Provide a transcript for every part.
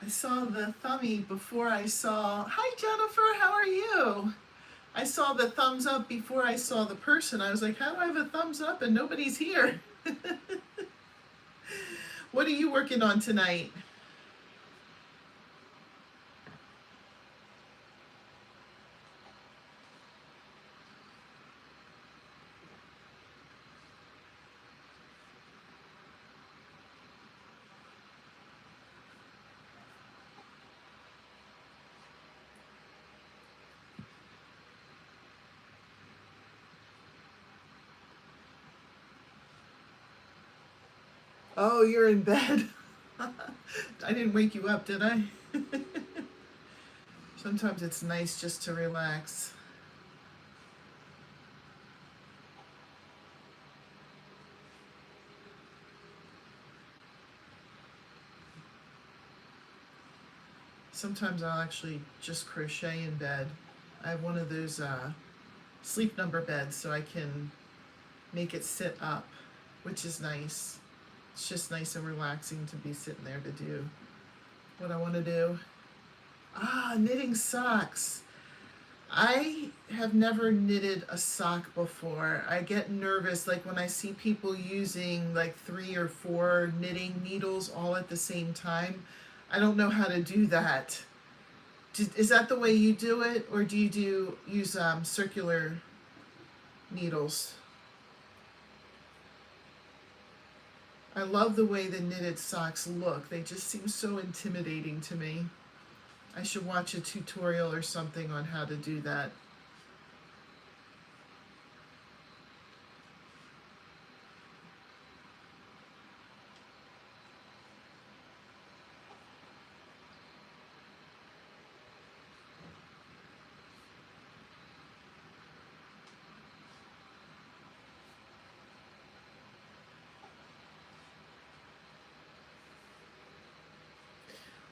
I saw the thummy before I saw, hi Jennifer, how are you? I saw the thumbs up before I saw the person. I was like, how do I have a thumbs up and nobody's here? What are you working on tonight? Oh, you're in bed. I didn't wake you up, did I? Sometimes it's nice just to relax. Sometimes I'll actually just crochet in bed. I have one of those sleep number beds so I can make it sit up, which is nice. It's just nice and relaxing to be sitting there to do what I want to do. Ah, knitting socks. I have never knitted a sock before. I get nervous like when I see people using like 3 or 4 knitting needles all at the same time. I don't know how to do that. Is that the way you do it, or do you use circular needles? I love the way the knitted socks look. They just seem so intimidating to me. I should watch a tutorial or something on how to do that.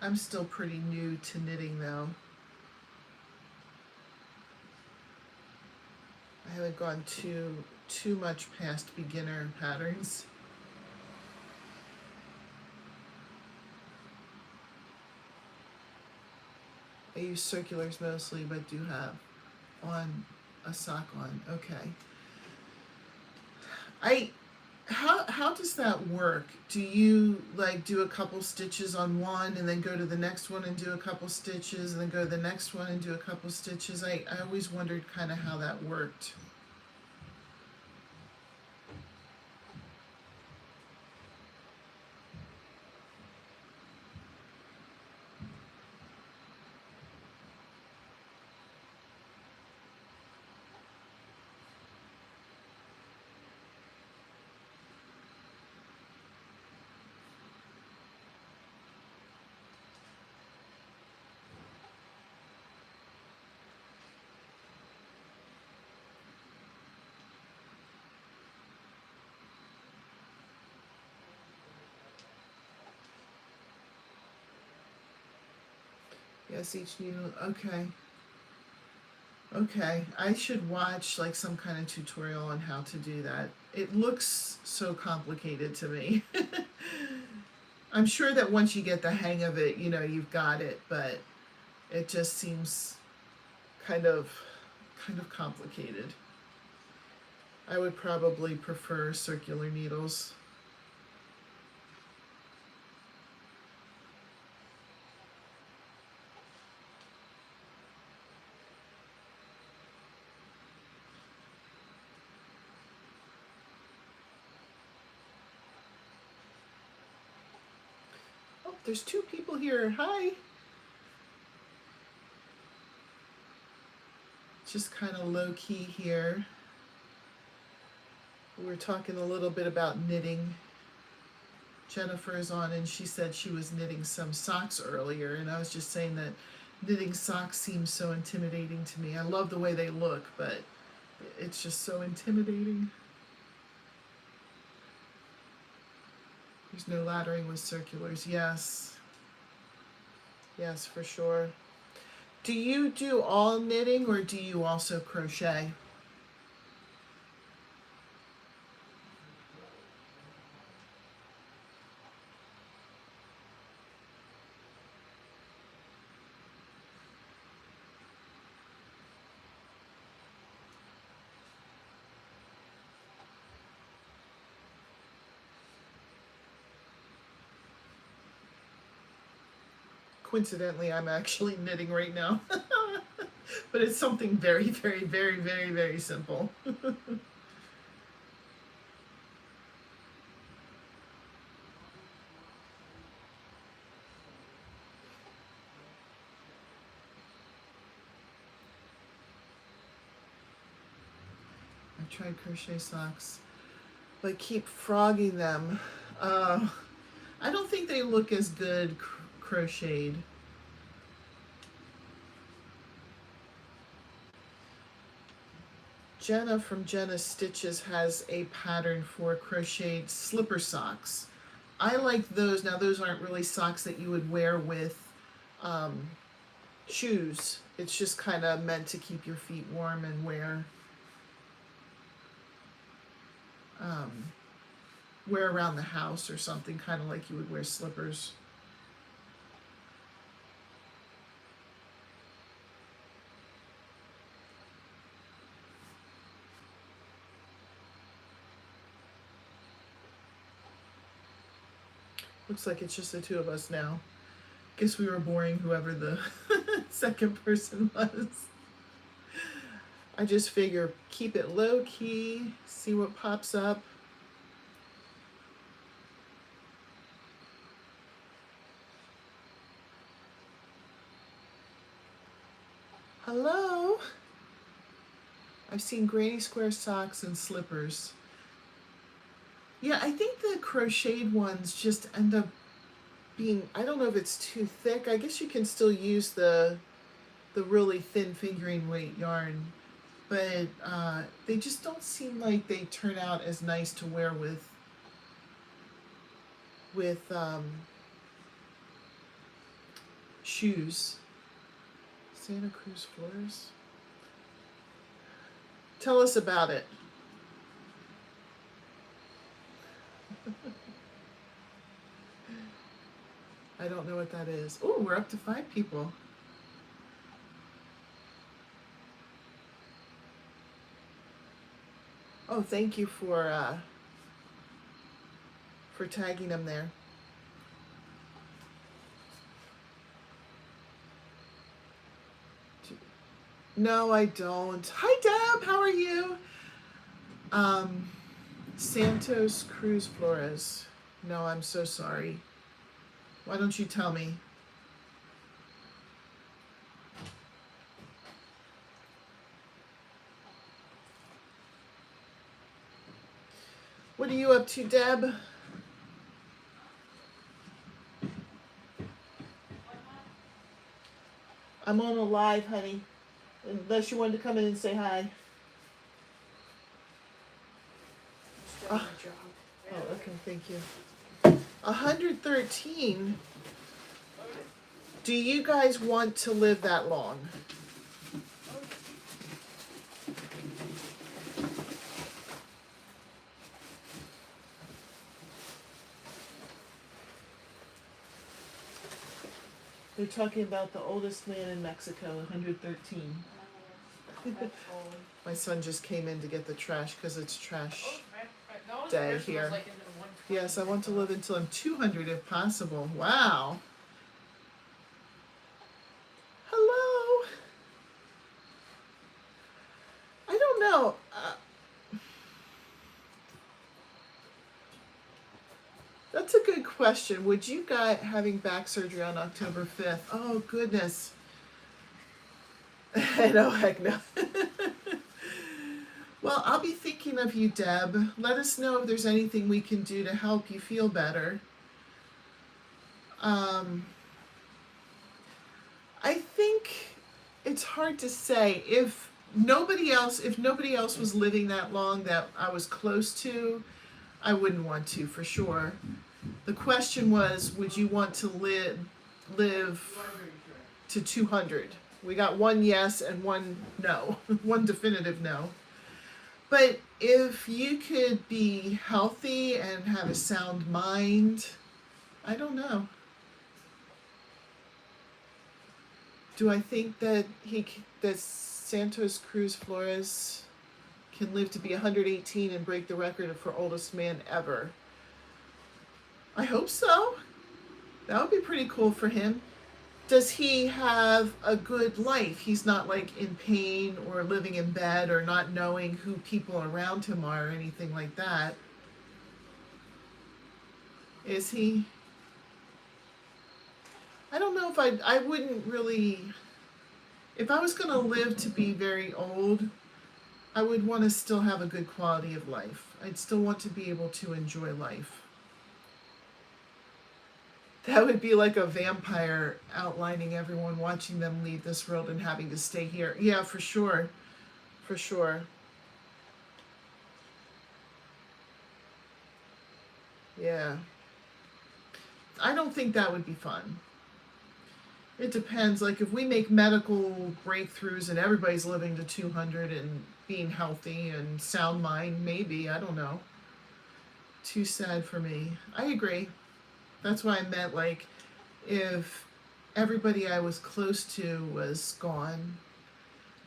I'm still pretty new to knitting though. I haven't gone too much past beginner patterns. I use circulars mostly, but do have on a sock on. Okay. I how does that work? Do you like do a couple stitches on one and then go to the next one and do a couple stitches and then go to the next one and do a couple stitches? I always wondered kind of how that worked. Yes, each needle. Okay. Okay, I should watch like some kind of tutorial on how to do that. It looks so complicated to me. I'm sure that once you get the hang of it, you've got it, but it just seems kind of complicated. I would probably prefer circular needles. Oh, there's 2 people here. Hi. Just kind of low key here. We're talking a little bit about knitting. Jennifer is on and she said she was knitting some socks earlier, and I was just saying that knitting socks seems so intimidating to me. I love the way they look, but it's just so intimidating. There's no laddering with circulars. Yes. Yes, for sure. Do you do all knitting or do you also crochet? coincidentally, I'm actually knitting right now. But it's something very, very, very, very, very simple. I've tried crochet socks, but keep frogging them. I don't think they look as good crocheted. Jenna from Jenna Stitches has a pattern for crocheted slipper socks. I like those. Now those aren't really socks that you would wear with shoes. It's just kind of meant to keep your feet warm and wear around the house or something, kind of like you would wear slippers. Looks like it's just the two of us now. Guess we were boring whoever the second person was. I just figure keep it low key, see what pops up. Hello? I've seen granny square socks and slippers. Yeah, I think the crocheted ones just end up being, I don't know if it's too thick. I guess you can still use the really thin fingering weight yarn, but they just don't seem like they turn out as nice to wear with shoes. Santa Cruz Flores. Tell us about it. I don't know what that is. Oh, we're up to 5 people. Oh, thank you for tagging them there. No, I don't. Hi, Deb. How are you? Santos Cruz Flores. No, I'm so sorry. Why don't you tell me? What are you up to, Deb? I'm on a live, honey. Unless you wanted to come in and say hi. Oh, okay, thank you. 113. Do you guys want to live that long? They're talking about the oldest man in Mexico, 113. My son just came in to get the trash because it's trash day here. Yes, I want to live until I'm 200 if possible. Wow. Hello. I don't know. That's a good question. Would you guys having back surgery on October 5th? Oh, goodness. No, heck no. Well, I'll be thinking of you, Deb. Let us know if there's anything we can do to help you feel better. I think it's hard to say. If nobody else was living that long that I was close to, I wouldn't want to, for sure. The question was, would you want to live to 200? We got one yes and one no, one definitive no. But if you could be healthy and have a sound mind, I don't know. Do I think that that Santos Cruz Flores can live to be 118 and break the record for oldest man ever? I hope so. That would be pretty cool for him. Does he have a good life? He's not like in pain or living in bed or not knowing who people around him are or anything like that. Is he? I don't know if I wouldn't really, if I was going to live to be very old, I would want to still have a good quality of life. I'd still want to be able to enjoy life. That would be like a vampire outlining everyone, watching them leave this world and having to stay here. Yeah, for sure. For sure. Yeah. I don't think that would be fun. It depends. Like, if we make medical breakthroughs and everybody's living to 200 and being healthy and sound mind, maybe. I don't know. Too sad for me. I agree. That's why I meant, like, if everybody I was close to was gone.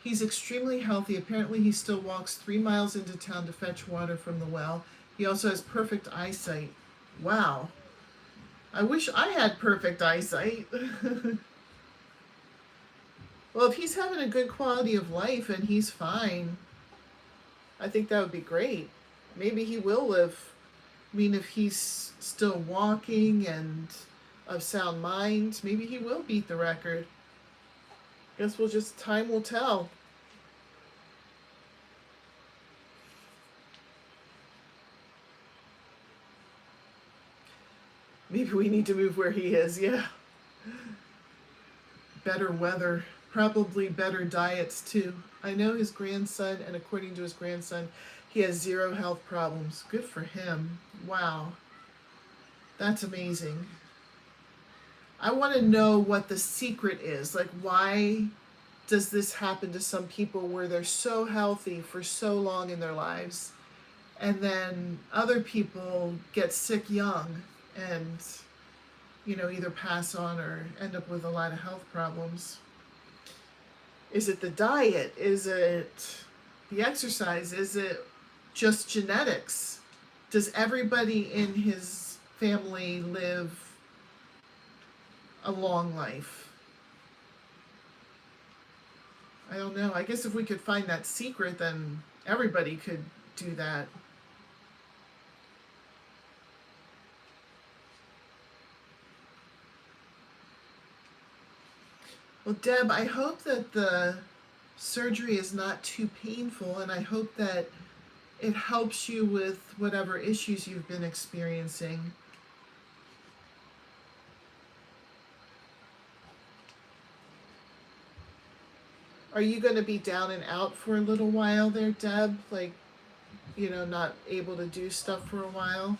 He's extremely healthy. Apparently, he still walks 3 miles into town to fetch water from the well. He also has perfect eyesight. Wow. I wish I had perfect eyesight. Well, if he's having a good quality of life and he's fine, I think that would be great. Maybe he will live. I mean, if he's still walking and of sound mind, maybe he will beat the record. Guess we'll just, time will tell. Maybe we need to move where he is, yeah. Better weather, probably better diets too. I know his grandson, and according to his grandson, he has zero health problems. Good for him. Wow. That's amazing. I want to know what the secret is. Like, why does this happen to some people where they're so healthy for so long in their lives, and then other people get sick young and, either pass on or end up with a lot of health problems? Is it the diet? Is it the exercise? Is it just genetics? Does everybody in his family live a long life? I don't know. I guess if we could find that secret, then everybody could do that. Well, Deb, I hope that the surgery is not too painful, and I hope that it helps you with whatever issues you've been experiencing. Are you going to be down and out for a little while there, Deb? Like, not able to do stuff for a while?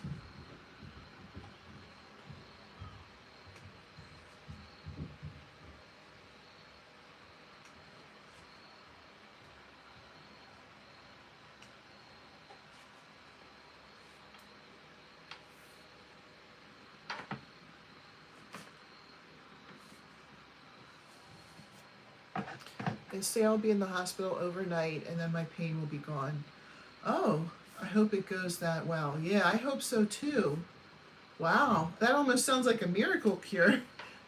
They say I'll be in the hospital overnight and then my pain will be gone. Oh, I hope it goes that well. Yeah, I hope so too. Wow, that almost sounds like a miracle cure.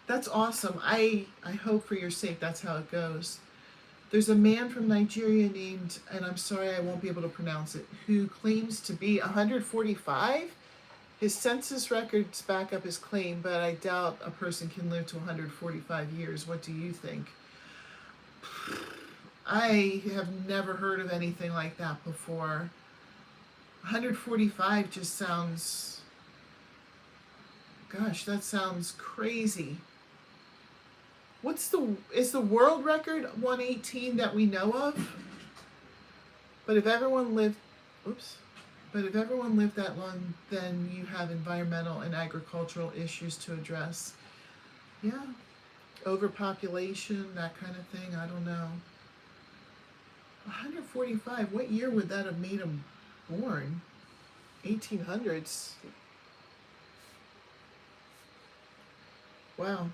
That's awesome. I hope for your sake that's how it goes. There's a man from Nigeria named, and I'm sorry I won't be able to pronounce it, who claims to be 145. His census records back up his claim, but I doubt a person can live to 145 years. What do you think? I have never heard of anything like that before. 145 just sounds, gosh, that sounds crazy. Is the world record 118 that we know of? But if everyone lived, oops, but if everyone lived that long, then you have environmental and agricultural issues to address. Yeah, overpopulation, that kind of thing, I don't know. 145, what year would that have made him born? 1800s. Wow.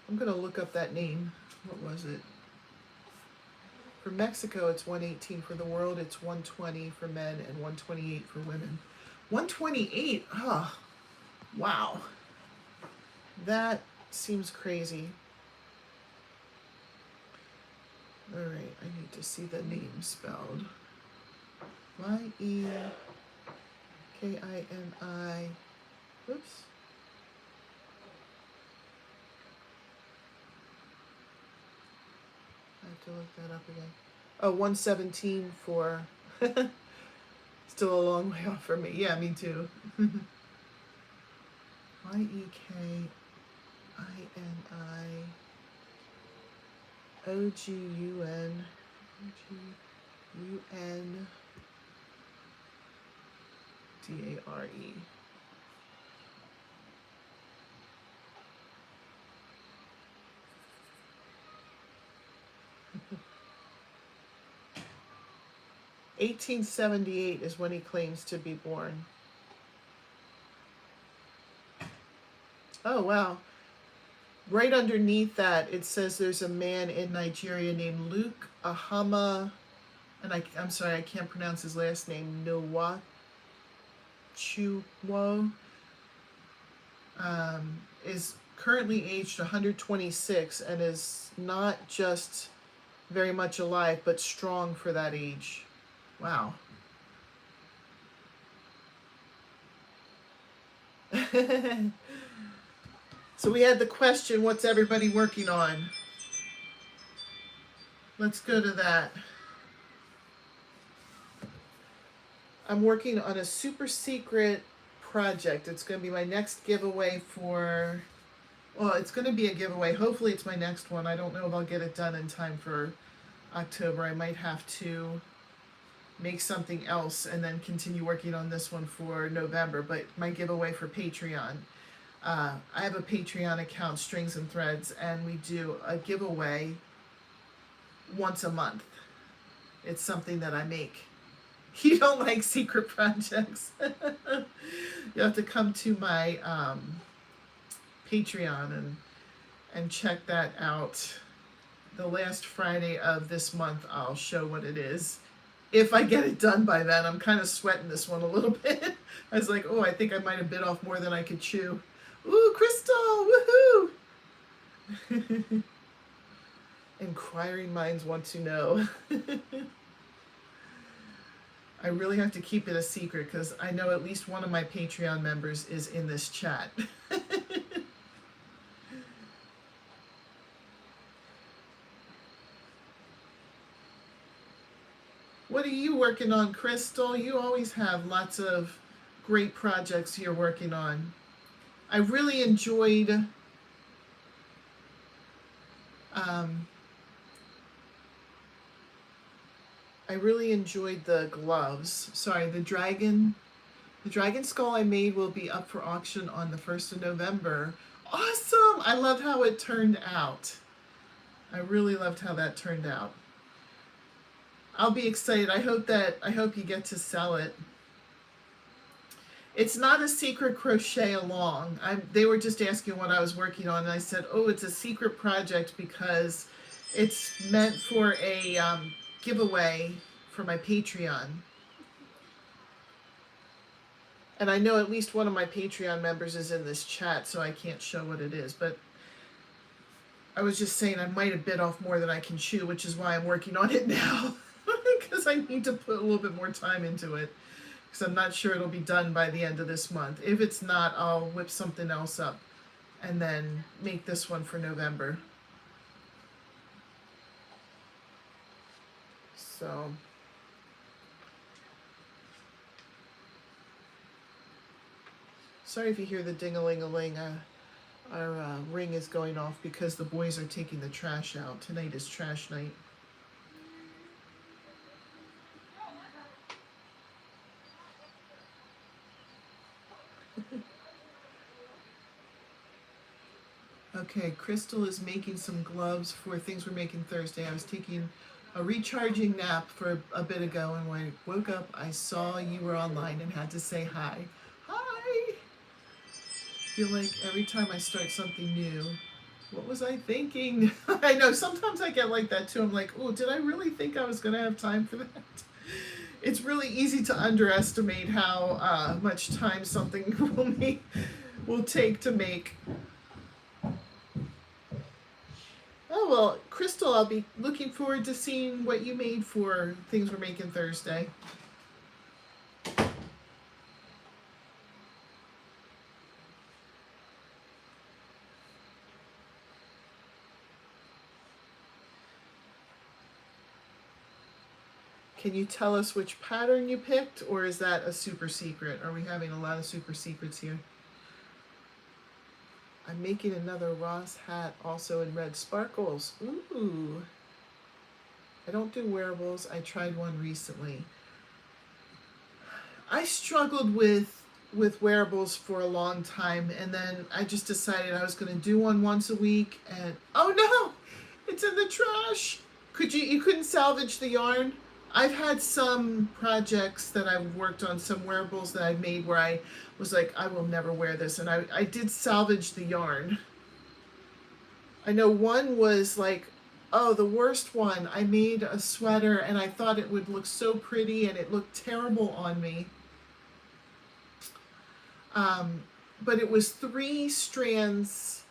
I'm going to look up that name. What was it? For Mexico, it's 118. For the world, it's 120 for men and 128 for women. 128? Oh, wow. That seems crazy. All right, I need to see the name spelled. Yekini. Oops. I have to look that up again. Oh, 117 for. Still a long way off for me. Yeah, me too. Yekini. Ogun. Dare. 1878 is when he claims to be born. Oh, wow. Right underneath that, it says there's a man in Nigeria named Luke Ahama, and I'm sorry, I can't pronounce his last name, Nwachuwo, is currently aged 126 and is not just very much alive, but strong for that age. Wow. So we had the question, what's everybody working on? Let's go to that. I'm working on a super secret project. It's going to be my next giveaway for, well, it's going to be a giveaway. Hopefully it's my next one. I don't know if I'll get it done in time for October. I might have to make something else and then continue working on this one for November, but my giveaway for Patreon. I have a Patreon account, Strings and Threads, and we do a giveaway once a month. It's something that I make. You don't like secret projects? You have to come to my Patreon and check that out. The last Friday of this month, I'll show what it is. If I get it done by then. I'm kind of sweating this one a little bit. I was like, oh, I think I might have bit off more than I could chew. Ooh, Crystal, woohoo! Inquiring minds want to know. I really have to keep it a secret because I know at least one of my Patreon members is in this chat. What are you working on, Crystal? You always have lots of great projects you're working on. I really enjoyed the gloves. Sorry, the dragon skull I made will be up for auction on the 1st of November. Awesome! I love how it turned out. I really loved how that turned out. I'll be excited. I hope you get to sell it. It's not a secret crochet along. They were just asking what I was working on, and I said, oh, it's a secret project because it's meant for a giveaway for my Patreon. And I know at least one of my Patreon members is in this chat, so I can't show what it is. But I was just saying I might have bit off more than I can chew, which is why I'm working on it now. Because I need to put a little bit more time into it. Because I'm not sure it'll be done by the end of this month. If it's not, I'll whip something else up and then make this one for November. So sorry if you hear the ding-a-ling-a-ling. Our ring is going off because the boys are taking the trash out. Tonight is trash night. Okay, Crystal is making some gloves for things we're making Thursday. I was taking a recharging nap for a bit ago, and when I woke up, I saw you were online and had to say hi. Hi! I feel like every time I start something new, what was I thinking? I know, sometimes I get like that too. I'm like, oh, did I really think I was going to have time for that? It's really easy to underestimate how much time something will take to make. Oh, well, Crystal, I'll be looking forward to seeing what you made for things we're making Thursday. Can you tell us which pattern you picked, or is that a super secret? Are we having a lot of super secrets here? I'm making another Ross hat also in red sparkles. Ooh. I don't do wearables. I tried one recently. I struggled with wearables for a long time, and then I just decided I was going to do one once a week, and oh no, it's in the trash. You couldn't salvage the yarn? I've had some projects that I've worked on, some wearables that I've made where I was like, I will never wear this, and I did salvage the yarn. I know one was like, oh, the worst one. I made a sweater and I thought it would look so pretty and it looked terrible on me. But it was 3 strands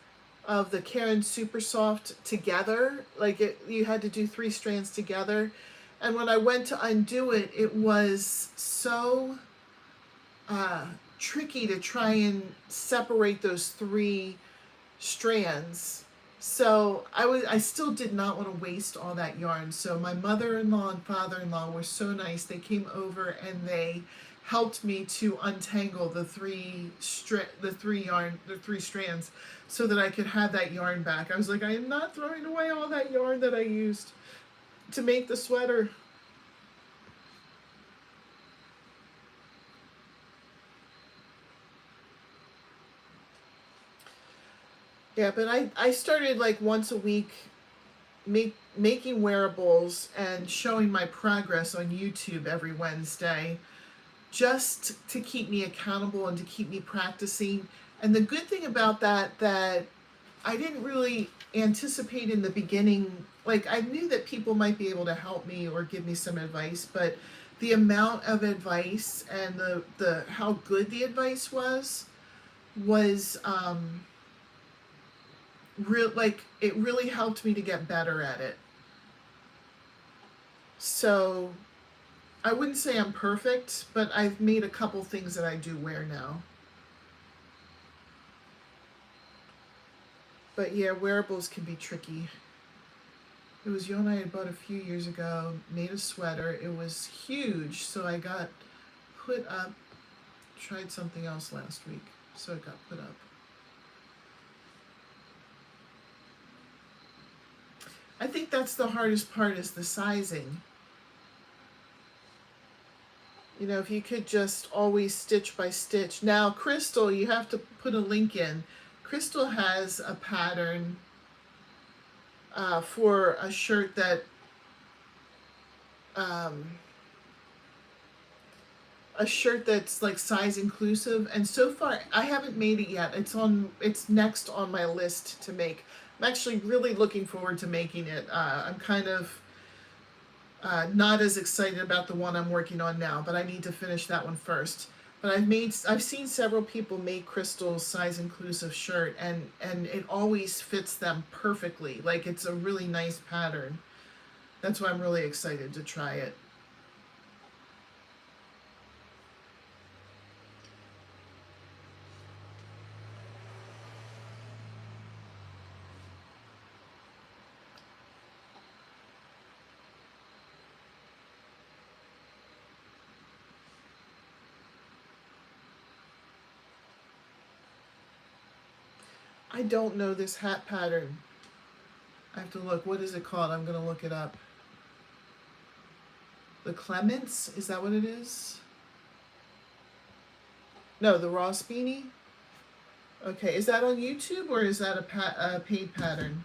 of the Caron Super Soft together. Like you had to do 3 strands together. And when I went to undo it, it was so tricky to try and separate those 3 strands. So I still did not want to waste all that yarn. So my mother-in-law and father-in-law were so nice. They came over and they helped me to untangle the 3 strands so that I could have that yarn back. I was like, I am not throwing away all that yarn that I used to make the sweater. Yeah, but I started like once a week making wearables and showing my progress on YouTube every Wednesday just to keep me accountable and to keep me practicing. And the good thing about that I didn't really anticipate in the beginning, like I knew that people might be able to help me or give me some advice, but the amount of advice and the how good the advice was like it really helped me to get better at it. So I wouldn't say I'm perfect, but I've made a couple things that I do wear now. But yeah, wearables can be tricky. It was Yona I had bought a few years ago, made a sweater. It was huge, so I got put up. Tried something else last week, so it got put up. I think that's the hardest part, is the sizing. You know, if you could just always stitch by stitch. Now, Crystal, you have to put a link in. Crystal has a pattern for a shirt that that's like size inclusive, and so far I haven't made it yet. It's next on my list to make. I'm actually really looking forward to making it. I'm kind of not as excited about the one I'm working on now, but I need to finish that one first. But I've seen several people make Crystal's size inclusive shirt, and it always fits them perfectly. Like it's a really nice pattern. That's why I'm really excited to try it. I don't know this hat pattern. I have to look. What is it called? I'm going to look it up. The Clements? Is that what it is? No, the Ross Beanie? Okay, is that on YouTube or is that a paid pattern?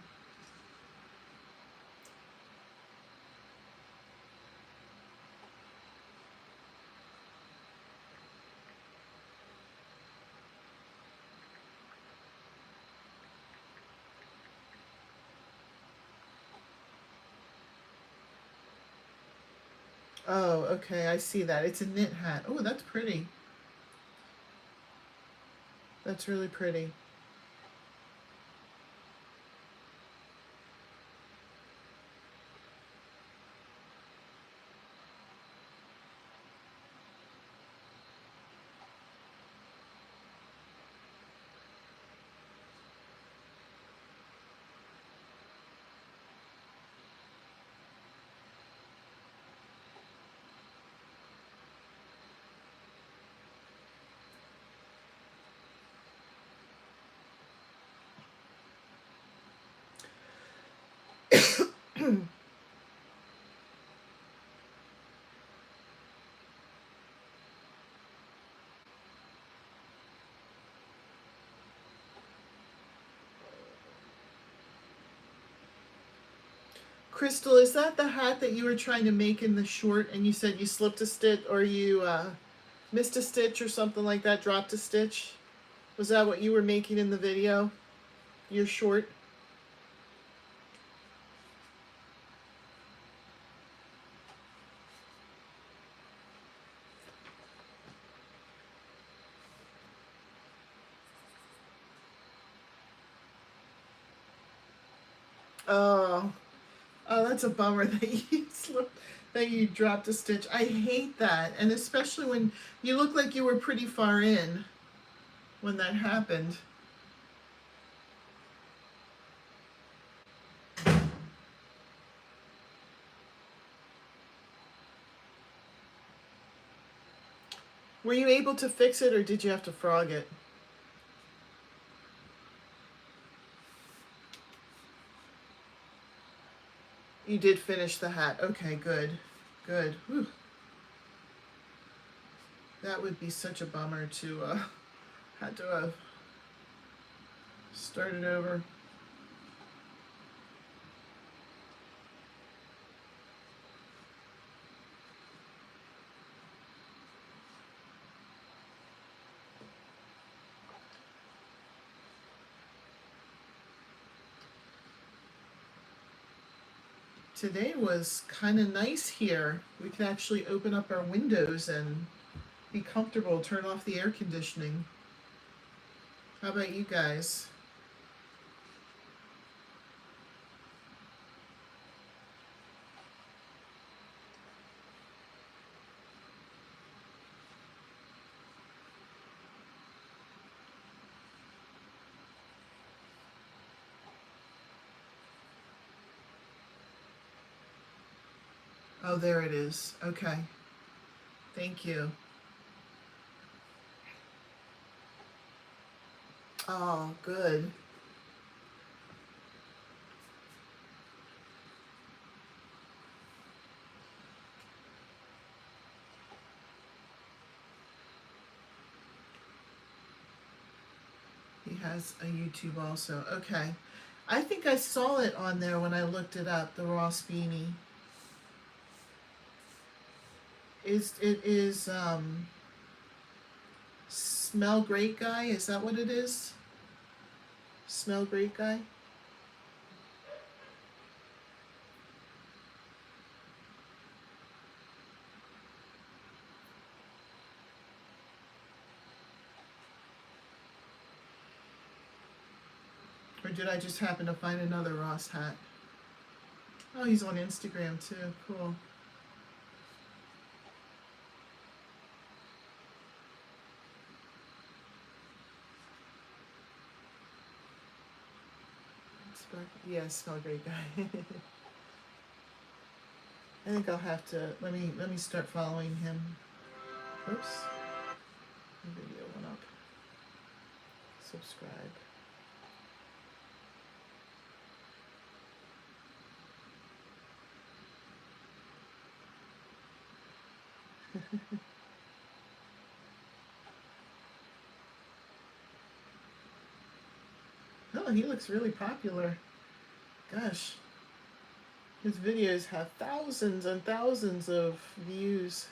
Oh, okay, I see that. It's a knit hat. Oh, that's pretty. That's really pretty. Crystal, is that the hat that you were trying to make in the short and you said you slipped a stitch or you missed a stitch or something like that, dropped a stitch? Was that what you were making in the video? Your short? Oh, oh, that's a bummer that you slipped, that you dropped a stitch. I hate that, and especially when you look like you were pretty far in when that happened. Were you able to fix it, or did you have to frog it? You did finish the hat. Okay, good. Good. Whew. That would be such a bummer to had to start it over. Today was kind of nice here. We can actually open up our windows and be comfortable, turn off the air conditioning. How about you guys? Oh, there it is. Okay. Thank you. Oh, good. He has a YouTube also. Okay. I think I saw it on there when I looked it up, the Ross beanie. It is Smell Great Guy? Is that what it is? Smell Great Guy? Or did I just happen to find another Ross hat? Oh, he's on Instagram too. Cool. Yeah, Smell Great Guy. I think I'll have to let me start following him. Oops. The video went up. Subscribe. Oh, he looks really popular. Gosh. His videos have thousands and thousands of views.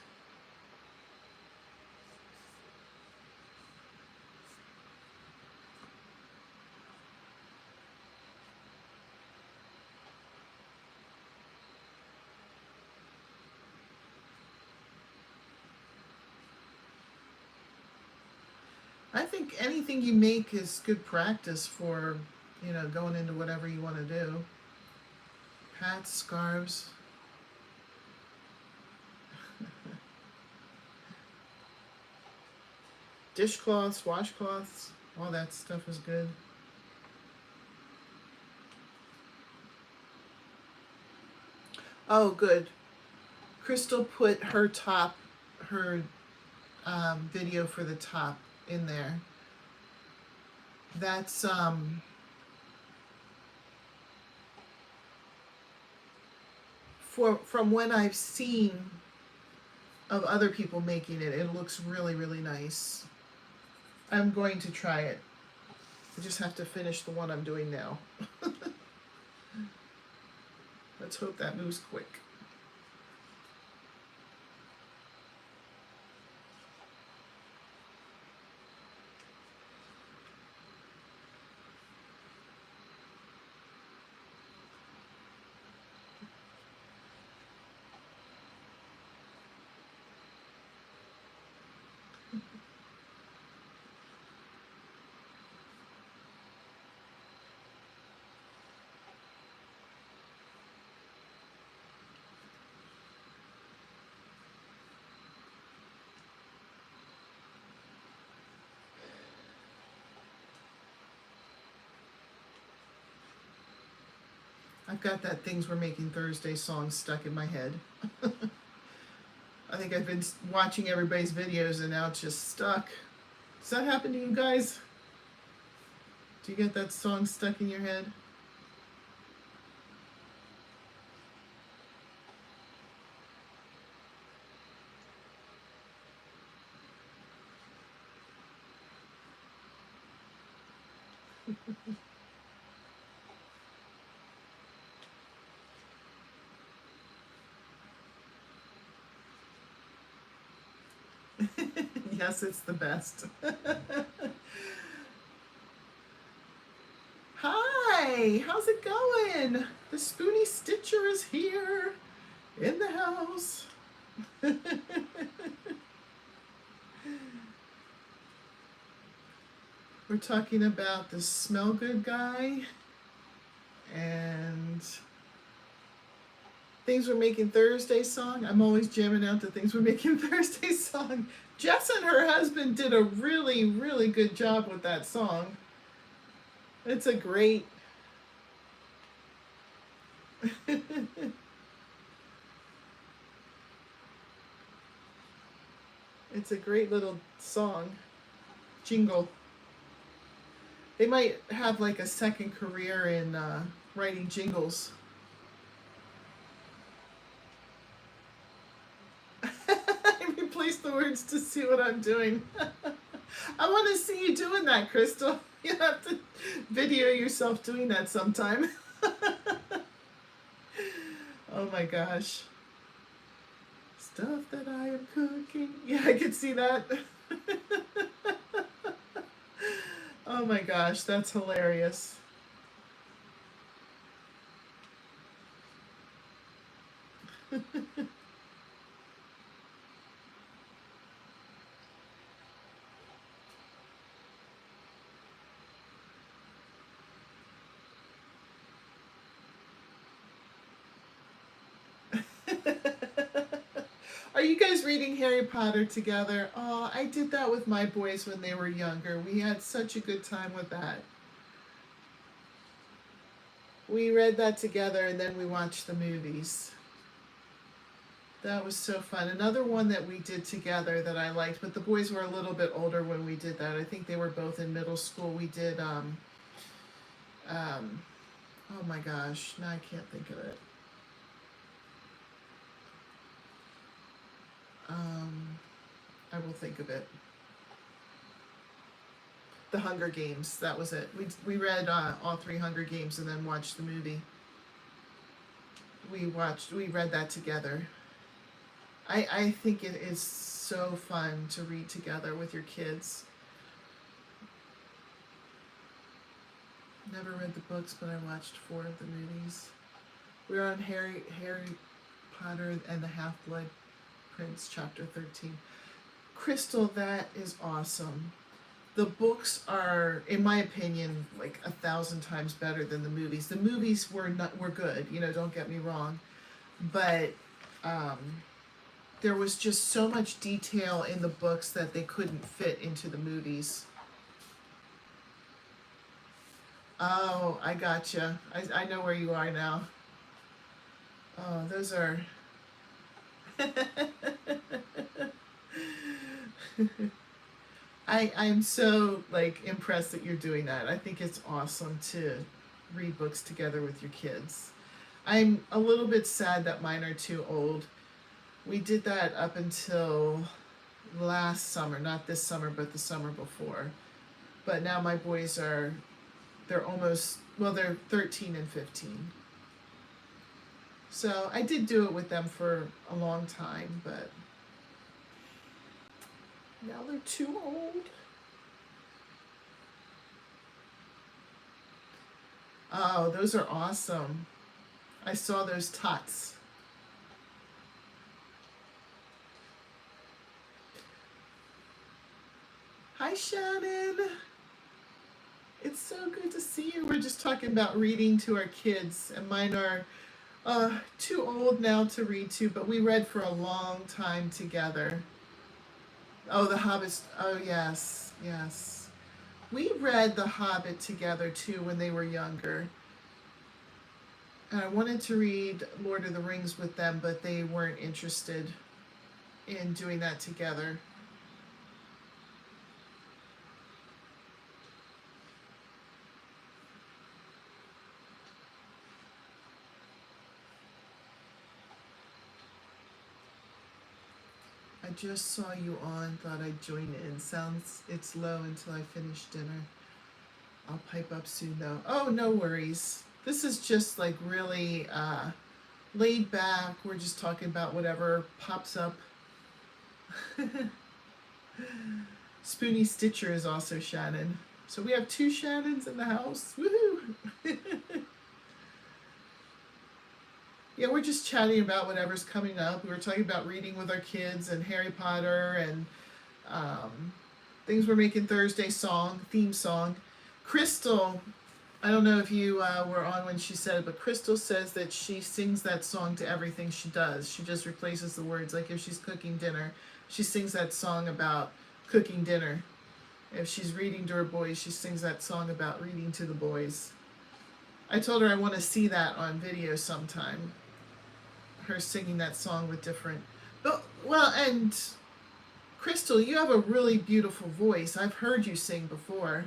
I think anything you make is good practice for, going into whatever you want to do. Hats, scarves. Dishcloths, washcloths, all that stuff is good. Oh, good. Crystal put her video for the top in there. That's from when I've seen of other people making it, it looks really, really nice. I'm going to try it. I just have to finish the one I'm doing now. Let's hope that moves quick. I've got that Things We're Making Thursday song stuck in my head. I think I've been watching everybody's videos and now it's just stuck. Does that happen to you guys? Do you get that song stuck in your head? Yes, it's the best. Hi, how's it going? The Spoony Stitcher is here in the house. We're talking about the Smell Good guy and Things We're Making Thursday song. I'm always jamming out the Things We're Making Thursday song. Jess and her husband did a really, really good job with that song. It's a great... It's a great little song. Jingle. They might have like a second career in writing jingles. I replaced the words to see what I'm doing. I want to see you doing that, Crystal. You have to video yourself doing that sometime. Oh my gosh. Stuff that I am cooking. Yeah, I can see that. Oh my gosh, that's hilarious. Are you guys reading Harry Potter together? Oh, I did that with my boys when they were younger. We had such a good time with that. We read that together and then we watched the movies. That was so fun. Another one that we did together that I liked, but the boys were a little bit older when we did that. I think they were both in middle school. We did, oh my gosh, now I can't think of it. I will think of it. The Hunger Games, that was it. We read all 3 Hunger Games and then watched the movie. We read that together. I think it is so fun to read together with your kids. Never read the books, but I watched 4 of the movies. We're on Harry Potter and the Half-Blood Prince, chapter 13. Crystal, that is awesome. The books are, in my opinion, like 1,000 times better than the movies. The movies were good, you know, don't get me wrong, but there was just so much detail in the books that they couldn't fit into the movies. Oh, I gotcha. I know where you are now. Oh, those are... I'm so like impressed that you're doing that. I think it's awesome to read books together with your kids. I'm a little bit sad that mine are too old. We did that up until last summer, not this summer, but the summer before. But now my boys they're almost, well, they're 13 and 15. So I did do it with them for a long time, but now they're too old. Oh, those are awesome. I saw those tots. Hi, Shannon. It's so good to see you. We're just talking about reading to our kids, and mine are too old now to read to, but we read for a long time together. Oh, The Hobbit. Oh, yes, yes. We read The Hobbit together too when they were younger. And I wanted to read Lord of the Rings with them, but they weren't interested in doing that together. I just saw you on, thought I'd join in. Sounds it's low until I finish dinner. I'll pipe up soon though. Oh, no worries. This is just like really laid back. We're just talking about whatever pops up. Spoonie Stitcher is also Shannon. So we have 2 Shannons in the house. Woohoo! Yeah, we're just chatting about whatever's coming up. We were talking about reading with our kids and Harry Potter and things we're making Thursday theme song. Crystal, I don't know if you were on when she said it, but Crystal says that she sings that song to everything she does. She just replaces the words. Like if she's cooking dinner, she sings that song about cooking dinner. If she's reading to her boys, she sings that song about reading to the boys. I told her I want to see that on video sometime. Her singing that song with different. But, well, and Crystal, you have a really beautiful voice. I've heard you sing before.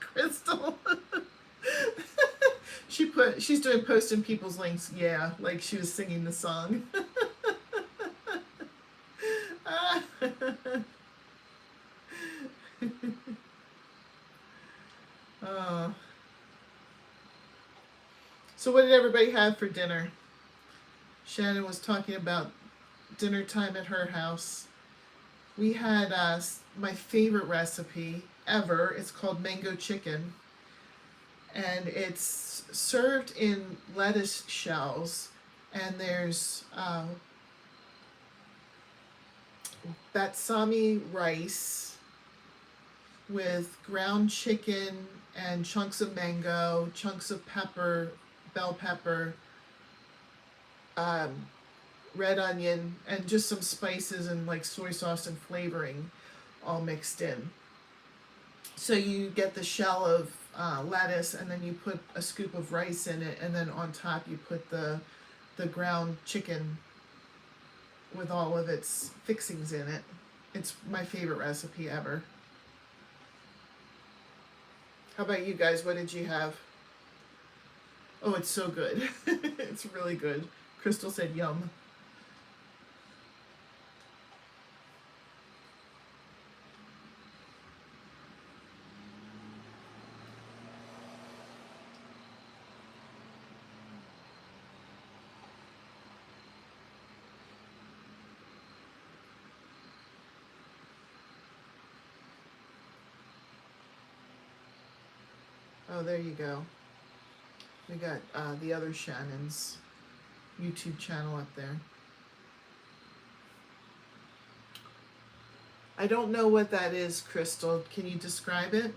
Crystal. She's doing posting people's links, yeah, like she was singing the song. Oh. So what did everybody have for dinner? Shannon was talking about dinner time at her house. We had my favorite recipe ever. It's called mango chicken. And it's served in lettuce shells. And there's Batsami rice with ground chicken and chunks of mango, chunks of pepper, bell pepper, red onion, and just some spices and like soy sauce and flavoring all mixed in. So you get the shell of lettuce, and then you put a scoop of rice in it, and then on top you put the ground chicken with all of its fixings in it. It's my favorite recipe ever. How about you guys? What did you have? Oh, it's so good. It's really good. Crystal said yum. Oh, there you go. We got the other Shannon's YouTube channel up there. I don't know what that is, Crystal. Can you describe it?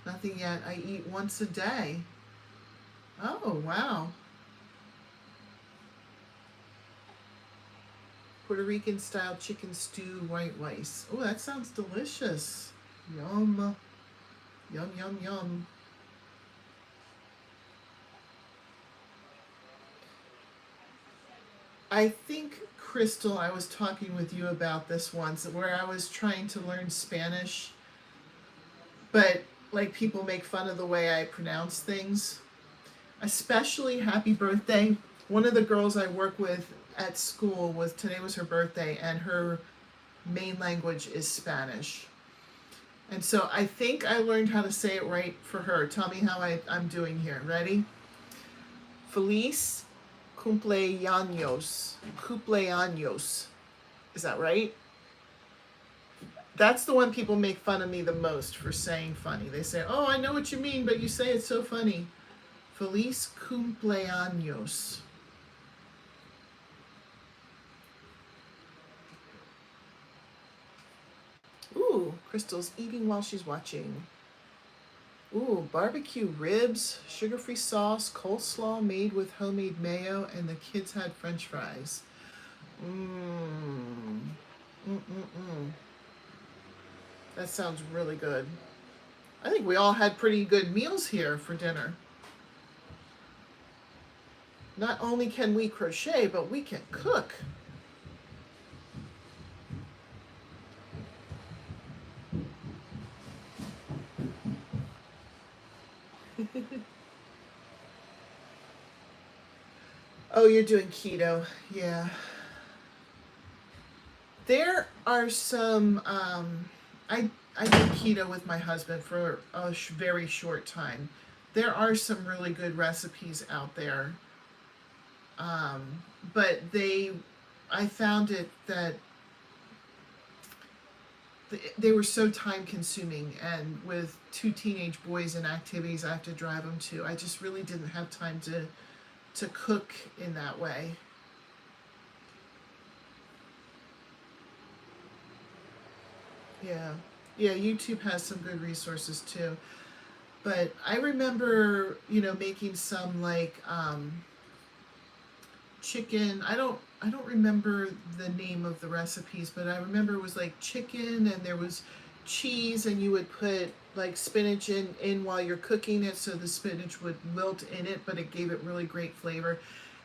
Nothing yet. I eat once a day. Oh, wow. Puerto Rican style chicken stew, white rice. Oh, that sounds delicious. Yum. Yum, yum, yum. I think, Crystal, I was talking with you about this once, where I was trying to learn Spanish, but like people make fun of the way I pronounce things, especially happy birthday. One of the girls I work with at school was today was her birthday, and her main language is Spanish. And so I think I learned how to say it right for her. Tell me how I'm doing here. Ready? Feliz cumpleaños. Cumpleaños. Is that right? That's the one people make fun of me the most for saying funny. They say, oh, I know what you mean, but you say it so funny. Feliz cumpleaños. Ooh, Crystal's eating while she's watching. Ooh, barbecue ribs, sugar-free sauce, coleslaw made with homemade mayo, and the kids had French fries. Mmm. Mm-mm-mm. That sounds really good. I think we all had pretty good meals here for dinner. Not only can we crochet, but we can cook. Oh, you're doing keto. Yeah. There are some, I did keto with my husband for a very short time. There are some really good recipes out there. But I found it that they were so time consuming, and with two teenage boys and activities I have to drive them to, I just really didn't have time to cook in that way. Yeah. Yeah, YouTube has some good resources too. But I remember, making some like chicken. I don't remember the name of the recipes, but I remember it was like chicken and there was cheese, and you would put like spinach in while you're cooking it, so the spinach would wilt in it, but it gave it really great flavor.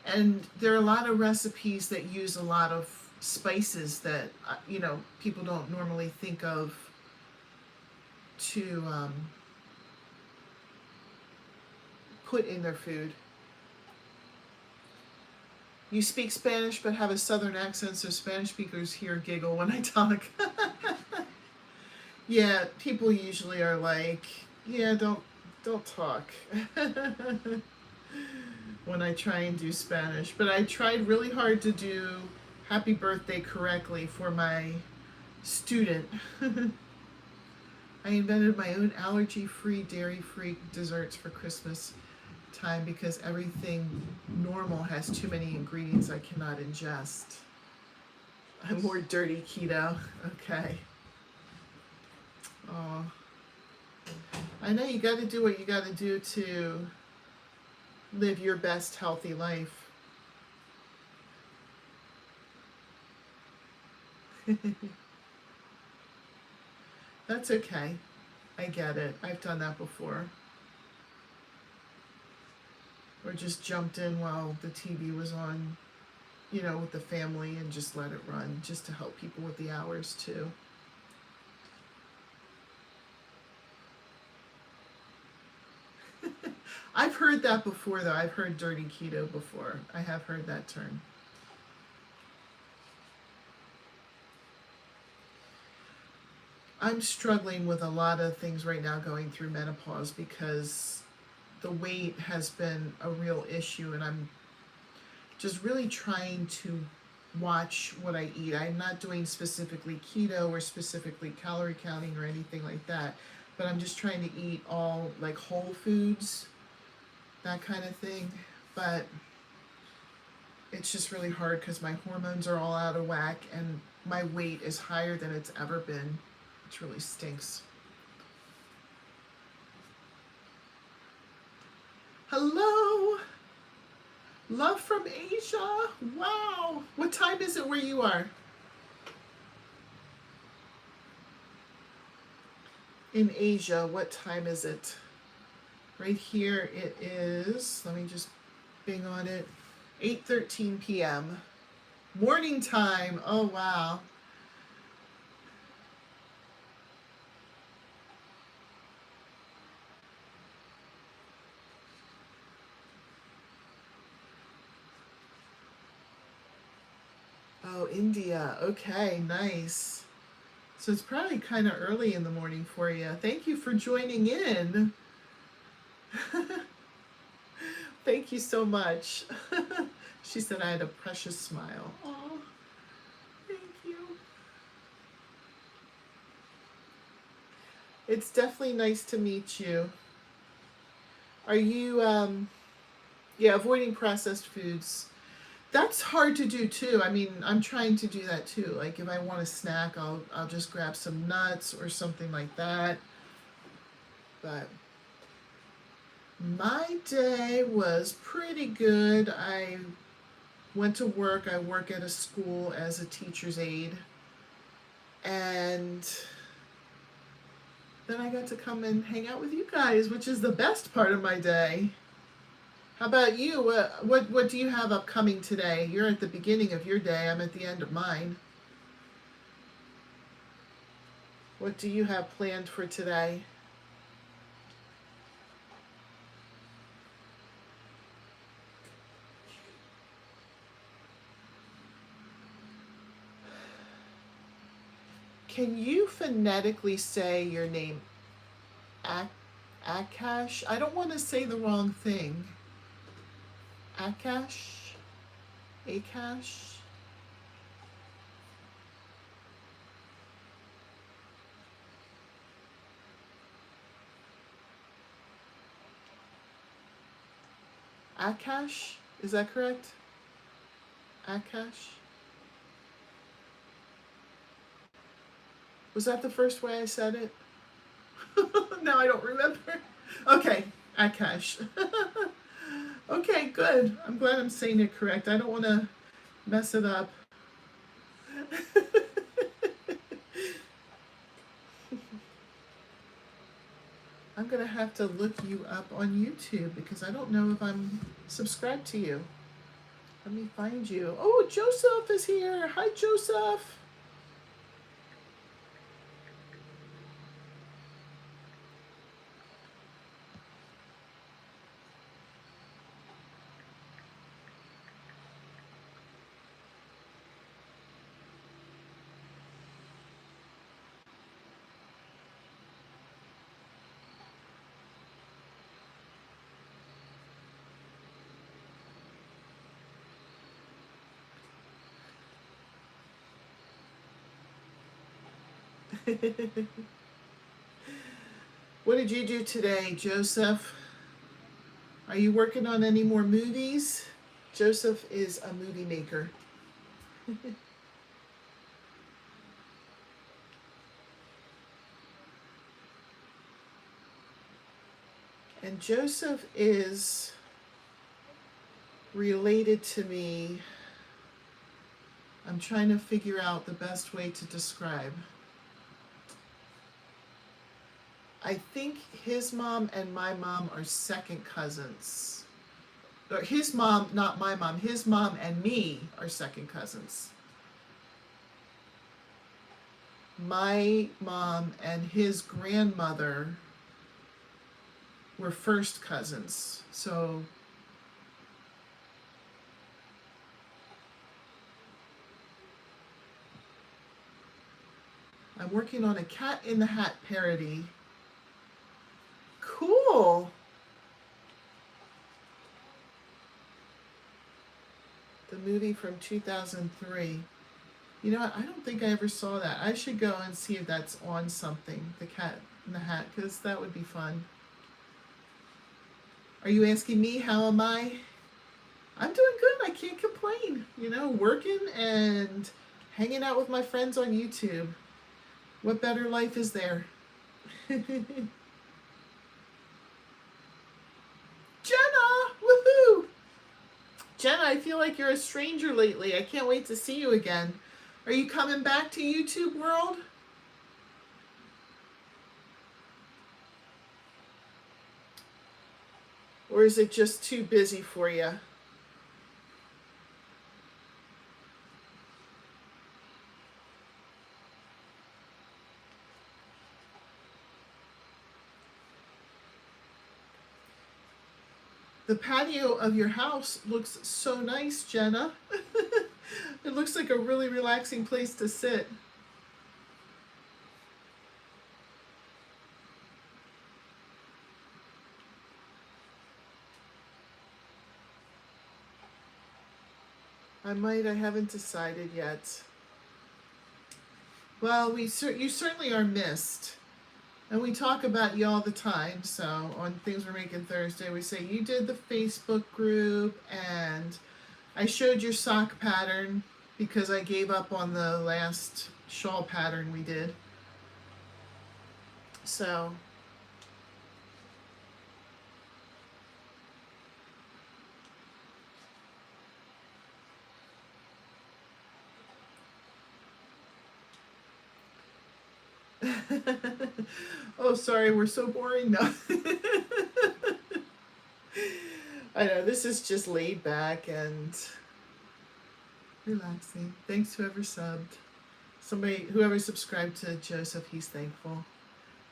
And there are a lot of recipes that use a lot of spices that people don't normally think of to put in their food. You speak Spanish but have a southern accent, so Spanish speakers here giggle when I talk. Yeah, people usually are like, yeah, don't talk when I try and do Spanish. But I tried really hard to do happy birthday correctly for my student. I invented my own allergy-free, dairy-free desserts for Christmas time because everything normal has too many ingredients I cannot ingest. I'm more dirty keto. Okay. Oh, I know you got to do what you got to do to live your best healthy life. That's okay. I get it. I've done that before. Or just jumped in while the TV was on, with the family, and just let it run just to help people with the hours too. I've heard that before though. I've heard dirty keto before. I have heard that term. I'm struggling with a lot of things right now going through menopause because the weight has been a real issue, and I'm just really trying to watch what I eat. I'm not doing specifically keto or specifically calorie counting or anything like that, but I'm just trying to eat all like whole foods, that kind of thing. But it's just really hard because my hormones are all out of whack and my weight is higher than it's ever been. It really stinks. Hello, love from Asia. Wow, what time is it where you are? In Asia, what time is it? Right here it is, let me just bing on it, 8:13 p.m. Morning time. Oh wow. India. Okay, nice. So it's probably kind of early in the morning for you. Thank you for joining in. Thank you so much. She said I had a precious smile. Oh, thank you. It's definitely nice to meet you. Are you, yeah, avoiding processed foods? That's hard to do too. I mean, I'm trying to do that too. Like if I want a snack, I'll just grab some nuts or something like that. But my day was pretty good. I went to work. I work at a school as a teacher's aide. And then I got to come and hang out with you guys, which is the best part of my day. How about you? What do you have upcoming today? You're at the beginning of your day. I'm at the end of mine. What do you have planned for today? Can you phonetically say your name? Akash? I don't want to say the wrong thing. Akash? Akash? Akash? Is that correct? Akash? Was that the first way I said it? Now I don't remember. Okay, Akash. Okay, good. I'm glad I'm saying it correct. I don't want to mess it up. I'm going to have to look you up on YouTube because I don't know if I'm subscribed to you. Let me find you. Oh, Joseph is here. Hi, Joseph. What did you do today, Joseph? Are you working on any more movies? Joseph is a movie maker. And Joseph is related to me. I'm trying to figure out the best way to describe. I think his mom and my mom are second cousins. Or his mom, not my mom, his mom and me are second cousins. My mom and his grandmother were first cousins. So I'm working on a Cat in the Hat parody. Cool. The movie from 2003. You know what? I don't think I ever saw that. I should go and see if that's on something, the Cat in the Hat, because that would be fun. Are you asking me how am I? I'm doing good. I can't complain. You know, working and hanging out with my friends on YouTube. What better life is there? Jenna! Woohoo! Jenna, I feel like you're a stranger lately. I can't wait to see you again. Are you coming back to YouTube world? Or is it just too busy for you? The patio of your house looks so nice, Jenna. It looks like a really relaxing place to sit. I haven't decided yet. Well, you certainly are missed. And we talk about you all the time. So on Things We're Making Thursday, we say you did the Facebook group, and I showed your sock pattern because I gave up on the last shawl pattern we did. So oh, sorry, we're so boring now. I know, this is just laid back and relaxing. Thanks whoever subbed. Whoever subscribed to Joseph, he's thankful.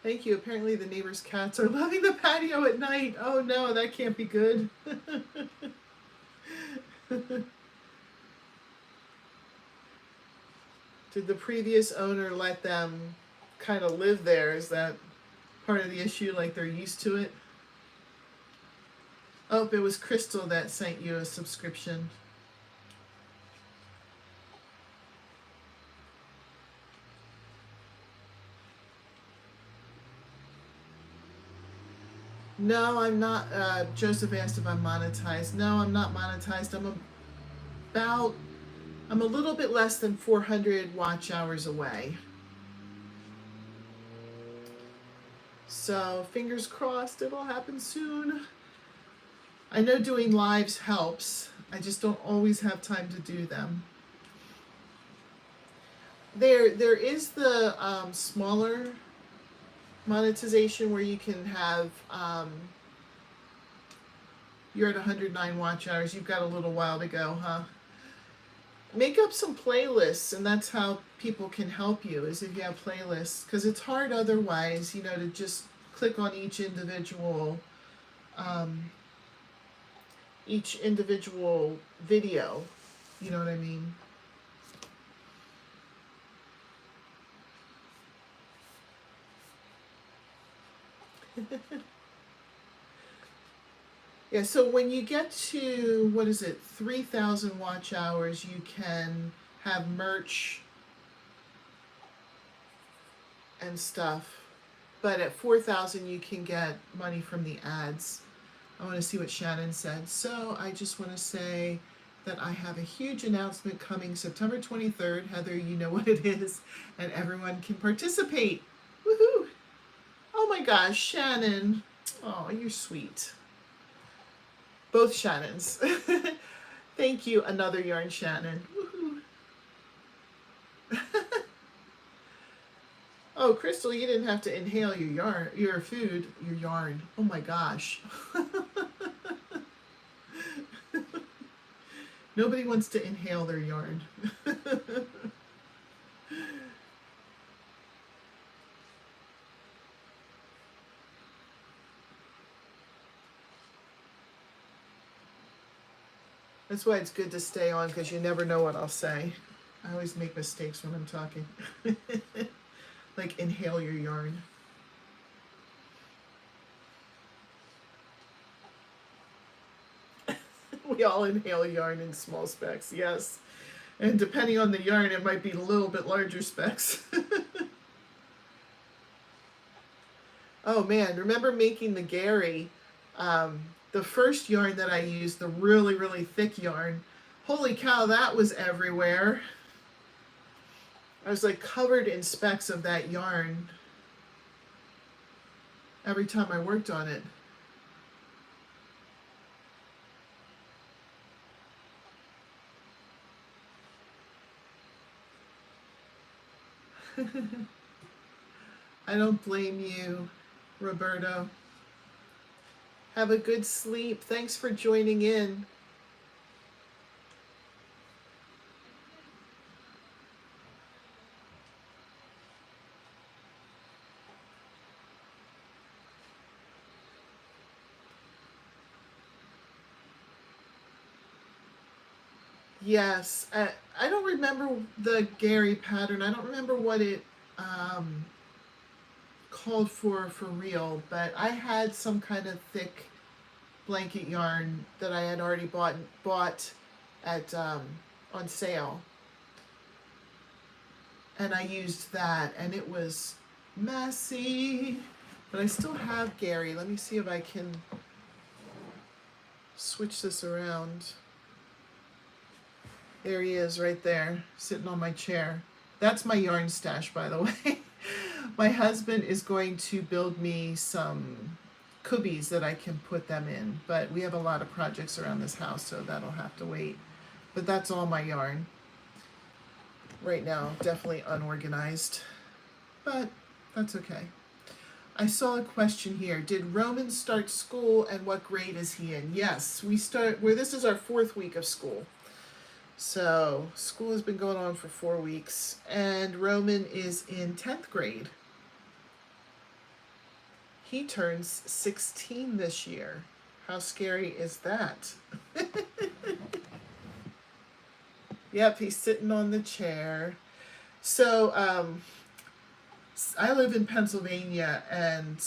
Thank you. Apparently the neighbors' cats are loving the patio at night. Oh no, that can't be good. Did the previous owner let them kind of live there? Is that part of the issue, like they're used to it? Oh, it was Crystal that sent you a subscription. No, I'm not. Joseph asked if I'm monetized. No, I'm not monetized. I'm a little bit less than 400 watch hours away. So fingers crossed it'll happen soon. I know doing lives helps. I just don't always have time to do them. There is the smaller monetization where you can have you're at 109 watch hours. You've got a little while to go, huh? Make up some playlists, and that's how people can help you, is if you have playlists, because it's hard otherwise, you know, to just click on each individual video. You know what I mean? Yeah, so when you get to, 3,000 watch hours, you can have merch and stuff. But at 4,000, you can get money from the ads. I want to see what Shannon said. So I just want to say that I have a huge announcement coming September 23rd. Heather, you know what it is, and everyone can participate. Woohoo! Oh my gosh, Shannon. Oh, you're sweet. Both Shannons. Thank you, another yarn Shannon. Woohoo! Oh, Crystal, you didn't have to inhale your food, your yarn. Oh my gosh. Nobody wants to inhale their yarn. That's why it's good to stay on, because you never know what I'll say. I always make mistakes when I'm talking. Like inhale your yarn. We all inhale yarn in small specks, yes. And depending on the yarn, it might be a little bit larger specks. Oh man, remember making the Gary? The first yarn that I used, the really, really thick yarn. Holy cow, that was everywhere. I was like covered in specks of that yarn every time I worked on it. I don't blame you, Roberto. Have a good sleep. Thanks for joining in. Yes, I don't remember the Gary pattern. I don't remember what it um, called for real, but I had some kind of thick blanket yarn that I had already bought at on sale, and I used that, and it was messy. But I still have Gary. Let me see if I can switch this around. There he is right there, sitting on my chair. That's my yarn stash, by the way. My husband is going to build me some cubbies that I can put them in, but we have a lot of projects around this house, so that'll have to wait. But that's all my yarn. Right now, definitely unorganized, but that's okay. I saw a question here. Did Roman start school and what grade is he in? Yes, we start, this is our 4th week of school. So school has been going on for 4 weeks, and Roman is in 10th grade. He turns 16 this year. How scary is that? Yep, he's sitting on the chair. So I live in Pennsylvania, and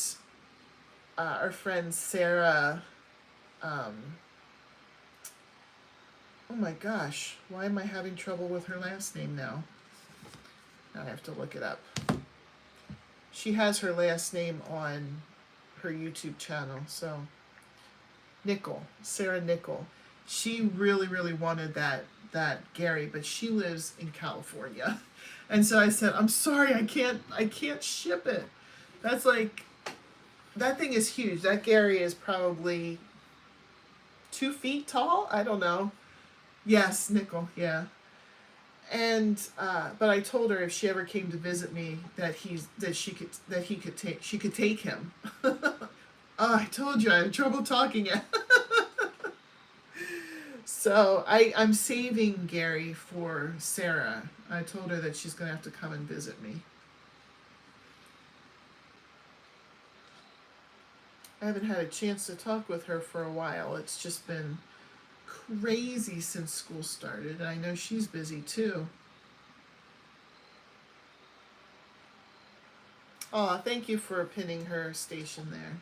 our friend Sarah, oh my gosh, why am I having trouble with her last name now? Now I have to look it up. She has her last name on her YouTube channel, so Sarah Nickel. She really wanted that Gary, but she lives in California. And so I said, I'm sorry, I can't ship it. That's like, that thing is huge. That Gary is probably 2 feet tall. I don't know. Yes, Nickel, yeah. And but I told her if she ever came to visit me that she could take him. Oh, I told you I had trouble talking it. So I'm saving Gary for Sarah. I told her that she's going to have to come and visit me. I haven't had a chance to talk with her for a while. It's just been crazy since school started, and I know she's busy too. Oh, thank you for pinning her station there.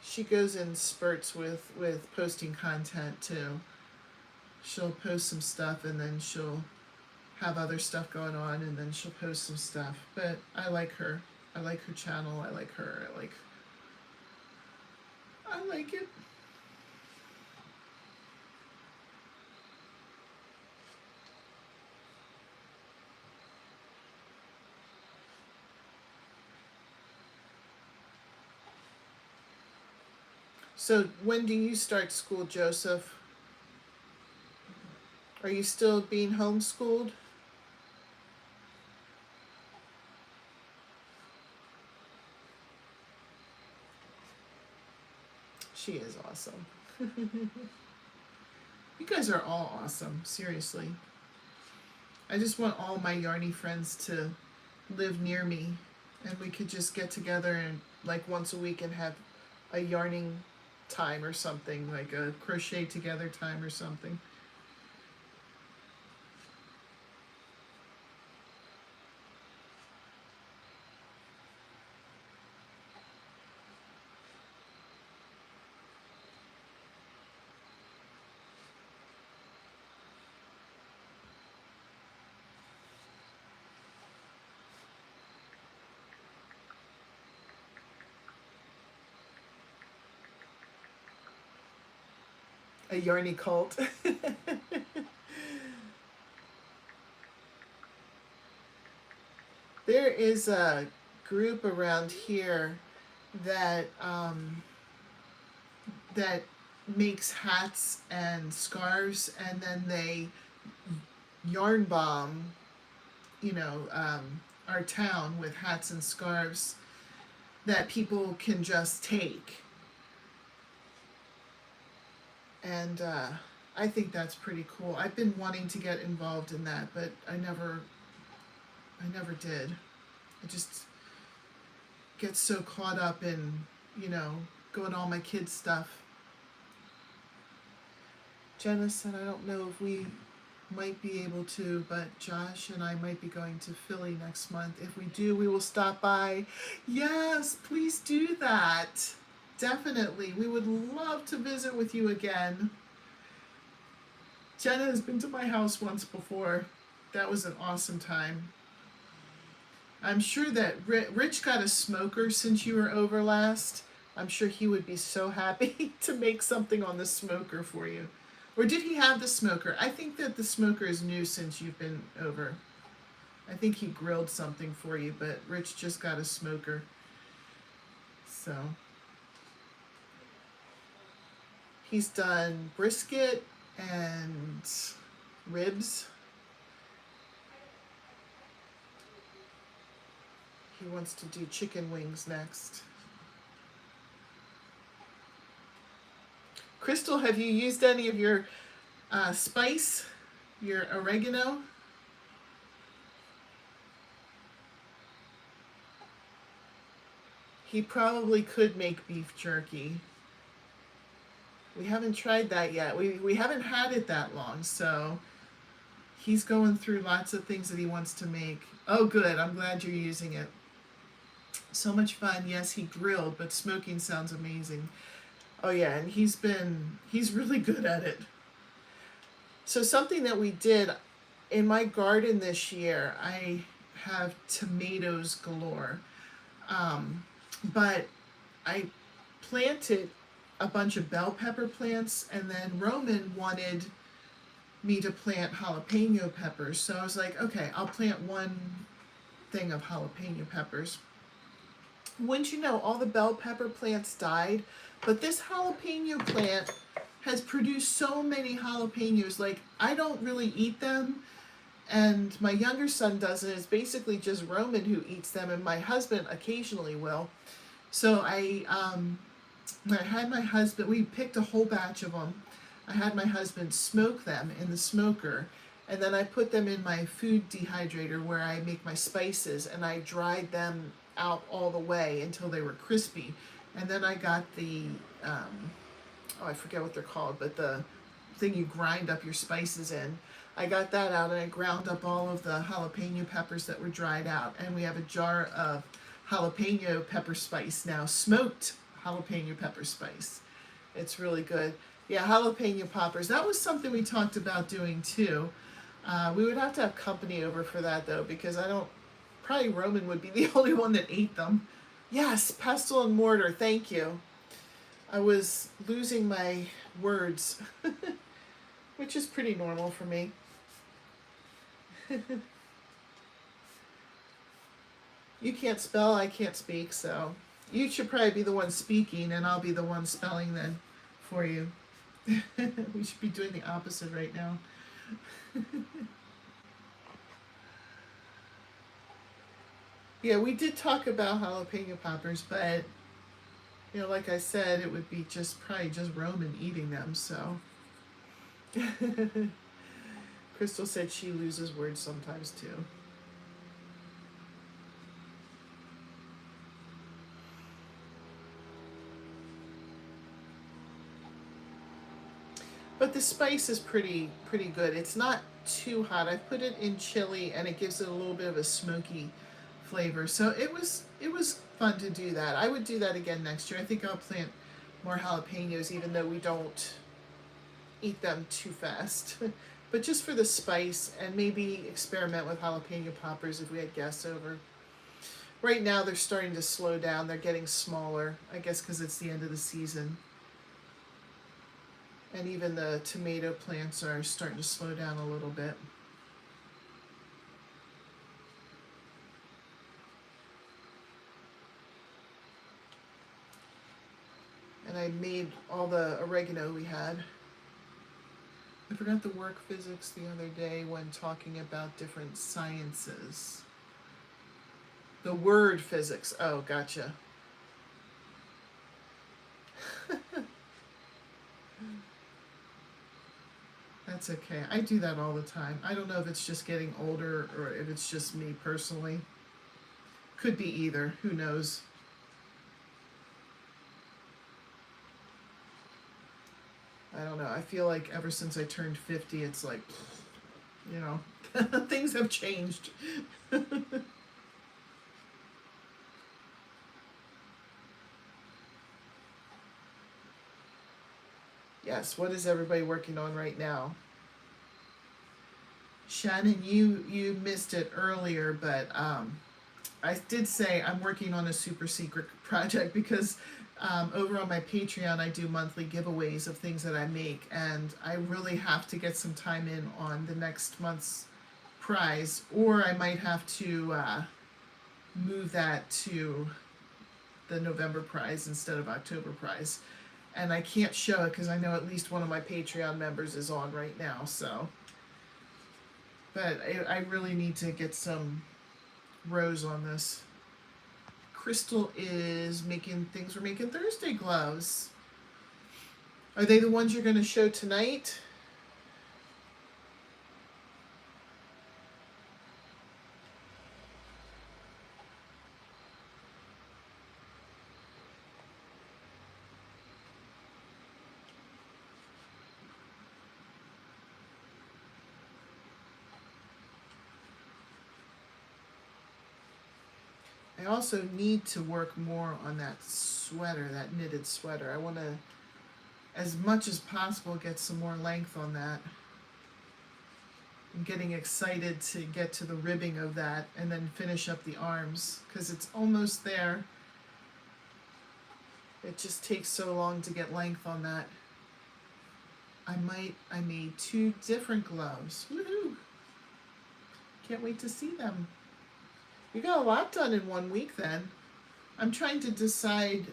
She goes in spurts with posting content too. She'll post some stuff, and then she'll have other stuff going on, and then she'll post some stuff. But I like her. I like her channel. I like her. I like it. So when do you start school, Joseph? Are you still being homeschooled? She is awesome. You guys are all awesome, seriously. I just want all my Yarny friends to live near me, and we could just get together and like once a week and have a yarning time or something, like a crochet together time or something. A Yarny cult. There is a group around here that that makes hats and scarves, and then they yarn bomb, our town with hats and scarves that people can just take. And I think that's pretty cool. I've been wanting to get involved in that, but I never did. I just get so caught up in, going all my kids' stuff. Jenna said, I don't know if we might be able to, but Josh and I might be going to Philly next month. If we do, we will stop by. Yes, please do that. Definitely. We would love to visit with you again. Jenna has been to my house once before. That was an awesome time. I'm sure that Rich got a smoker since you were over last. I'm sure he would be so happy to make something on the smoker for you. Or did he have the smoker? I think that the smoker is new since you've been over. I think he grilled something for you, but Rich just got a smoker. So he's done brisket and ribs. He wants to do chicken wings next. Crystal, have you used any of your spice, your oregano? He probably could make beef jerky. We haven't tried that yet. We haven't had it that long, so he's going through lots of things that he wants to make. Oh, good. I'm glad you're using it. So much fun. Yes, he grilled, but smoking sounds amazing. Oh yeah, and he's really good at it. So something that we did in my garden this year, I have tomatoes galore. But I planted a bunch of bell pepper plants, and then Roman wanted me to plant jalapeno peppers. So I was like, okay, I'll plant one thing of jalapeno peppers. Wouldn't you know, all the bell pepper plants died, but this jalapeno plant has produced so many jalapenos. Like, I don't really eat them, and my younger son doesn't. It's basically just Roman who eats them, and my husband occasionally will. So I had my husband, we picked a whole batch of them. I had my husband smoke them in the smoker, and then I put them in my food dehydrator where I make my spices, and I dried them out all the way until they were crispy. And then I got the, I forget what they're called, but the thing you grind up your spices in. I got that out, and I ground up all of the jalapeno peppers that were dried out. And we have a jar of jalapeno pepper spice now, smoked jalapeno pepper spice. It's really good. Yeah, jalapeno poppers. That was something we talked about doing too. We would have to have company over for that though, because probably Roman would be the only one that ate them. Yes, pestle and mortar, thank you. I was losing my words, which is pretty normal for me. You can't spell, I can't speak, so you should probably be the one speaking, and I'll be the one spelling then for you. We should be doing the opposite right now. Yeah, we did talk about jalapeno poppers, but like I said, it would be probably just Roman eating them, so. Crystal said she loses words sometimes too. But the spice is pretty good. It's not too hot. I put it in chili, and it gives it a little bit of a smoky flavor. So it was fun to do that. I would do that again next year. I think I'll plant more jalapenos, even though we don't eat them too fast. But just for the spice, and maybe experiment with jalapeno poppers if we had guests over. Right now they're starting to slow down. They're getting smaller, I guess because it's the end of the season. And even the tomato plants are starting to slow down a little bit. And I made all the oregano we had. I forgot the work physics the other day when talking about different sciences. The word physics. Oh, gotcha. That's okay. I do that all the time. I don't know if it's just getting older or if it's just me personally. Could be either. Who knows? I don't know. I feel like ever since I turned 50, it's like, you know, things have changed. Yes, what is everybody working on right now? Shannon, you missed it earlier, but I did say I'm working on a super secret project because over on my Patreon I do monthly giveaways of things that I make, and I really have to get some time in on the next month's prize, or I might have to move that to the November prize instead of October prize. And I can't show it because I know at least one of my Patreon members is on right now, so. But I really need to get some rows on this. Crystal is making things. We're making Thursday gloves. Are they the ones you're going to show tonight? I also need to work more on that sweater, that knitted sweater. I want to, as much as possible, get some more length on that. I'm getting excited to get to the ribbing of that and then finish up the arms because it's almost there. It just takes so long to get length on that. I made 2 different gloves. Woohoo! Can't wait to see them. You got a lot done in 1 week then. I'm trying to decide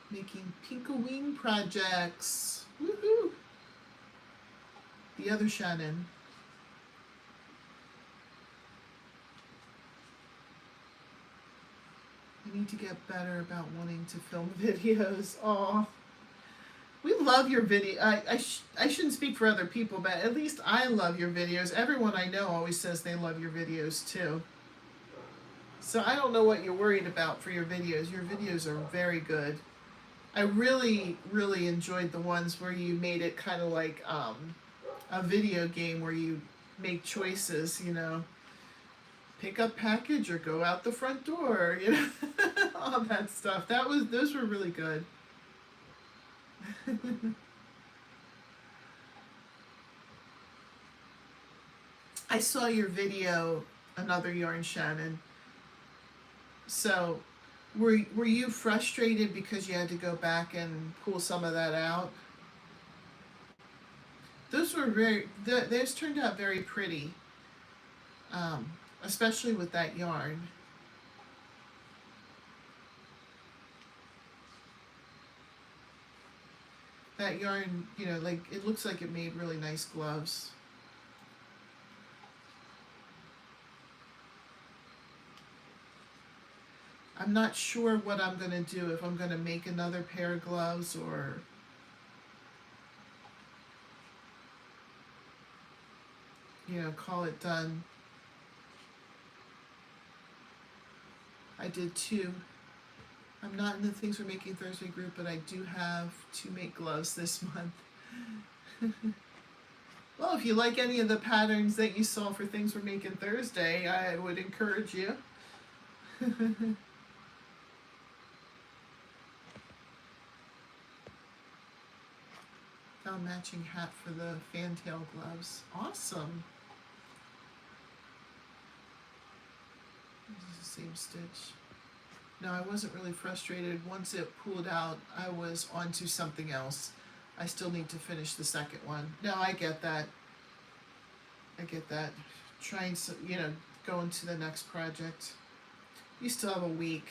making Pinkaween projects. Woohoo! The other Shannon. I need to get better about wanting to film videos. Aw. We love your video. I shouldn't speak for other people, but at least I love your videos. Everyone I know always says they love your videos too. So I don't know what you're worried about for your videos. Your videos are very good. I really, really enjoyed the ones where you made it kind of like a video game where you make choices, you know. Pick up package or go out the front door, you know. All that stuff. Those were really good. I saw your video, Another Yarn Shannon. So, were you frustrated because you had to go back and pull some of that out? Those were those turned out very pretty, especially with that yarn. That yarn, you know, like it looks like it made really nice gloves. I'm not sure what I'm going to do, if I'm going to make another pair of gloves or call it done. I did 2. I'm not in the Things We're Making Thursday group, but I do have to make gloves this month. Well, if you like any of the patterns that you saw for Things We're Making Thursday, I would encourage you. Found matching hat for the fantail gloves. Awesome. This is the same stitch. No, I wasn't really frustrated. Once it pulled out, I was onto something else. I still need to finish the second one. No, I get that. I get that. Trying to, going to the next project. You still have a week.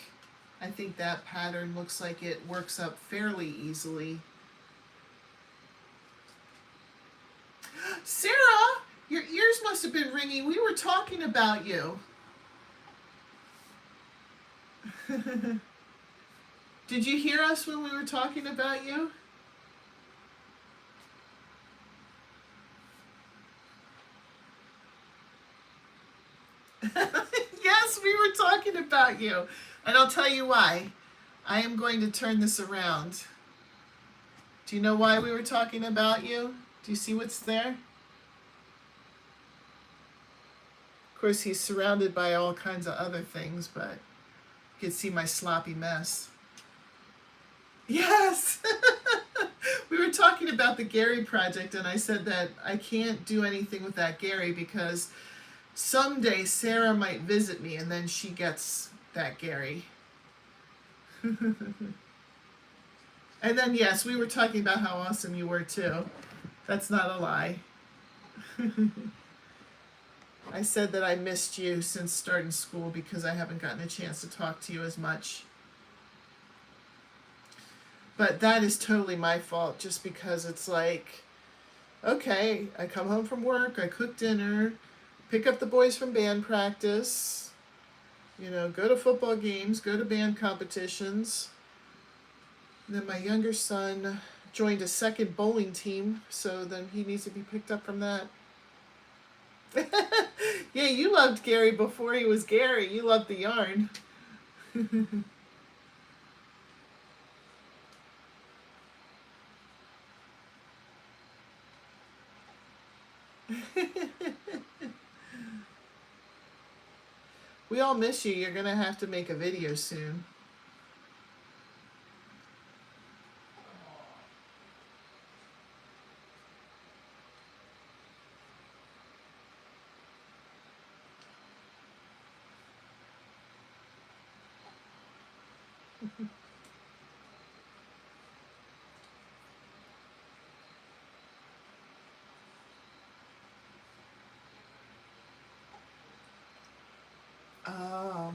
I think that pattern looks like it works up fairly easily. Sarah, your ears must have been ringing. We were talking about you. Did you hear us when we were talking about you? Yes, we were talking about you. And I'll tell you why. I am going to turn this around. Do you know why we were talking about you? Do you see what's there? Of course, he's surrounded by all kinds of other things, but you can see my sloppy mess. Yes! We were talking about the Gary project, and I said that I can't do anything with that Gary because someday Sarah might visit me and then she gets that Gary. And then, yes, we were talking about how awesome you were too. That's not a lie. I said that I missed you since starting school because I haven't gotten a chance to talk to you as much. But that is totally my fault, just because it's like, okay, I come home from work, I cook dinner, pick up the boys from band practice, go to football games, go to band competitions. And then my younger son joined a second bowling team, so then he needs to be picked up from that. Yeah, you loved Gary before he was Gary. You loved the yarn. We all miss you. You're going to have to make a video soon.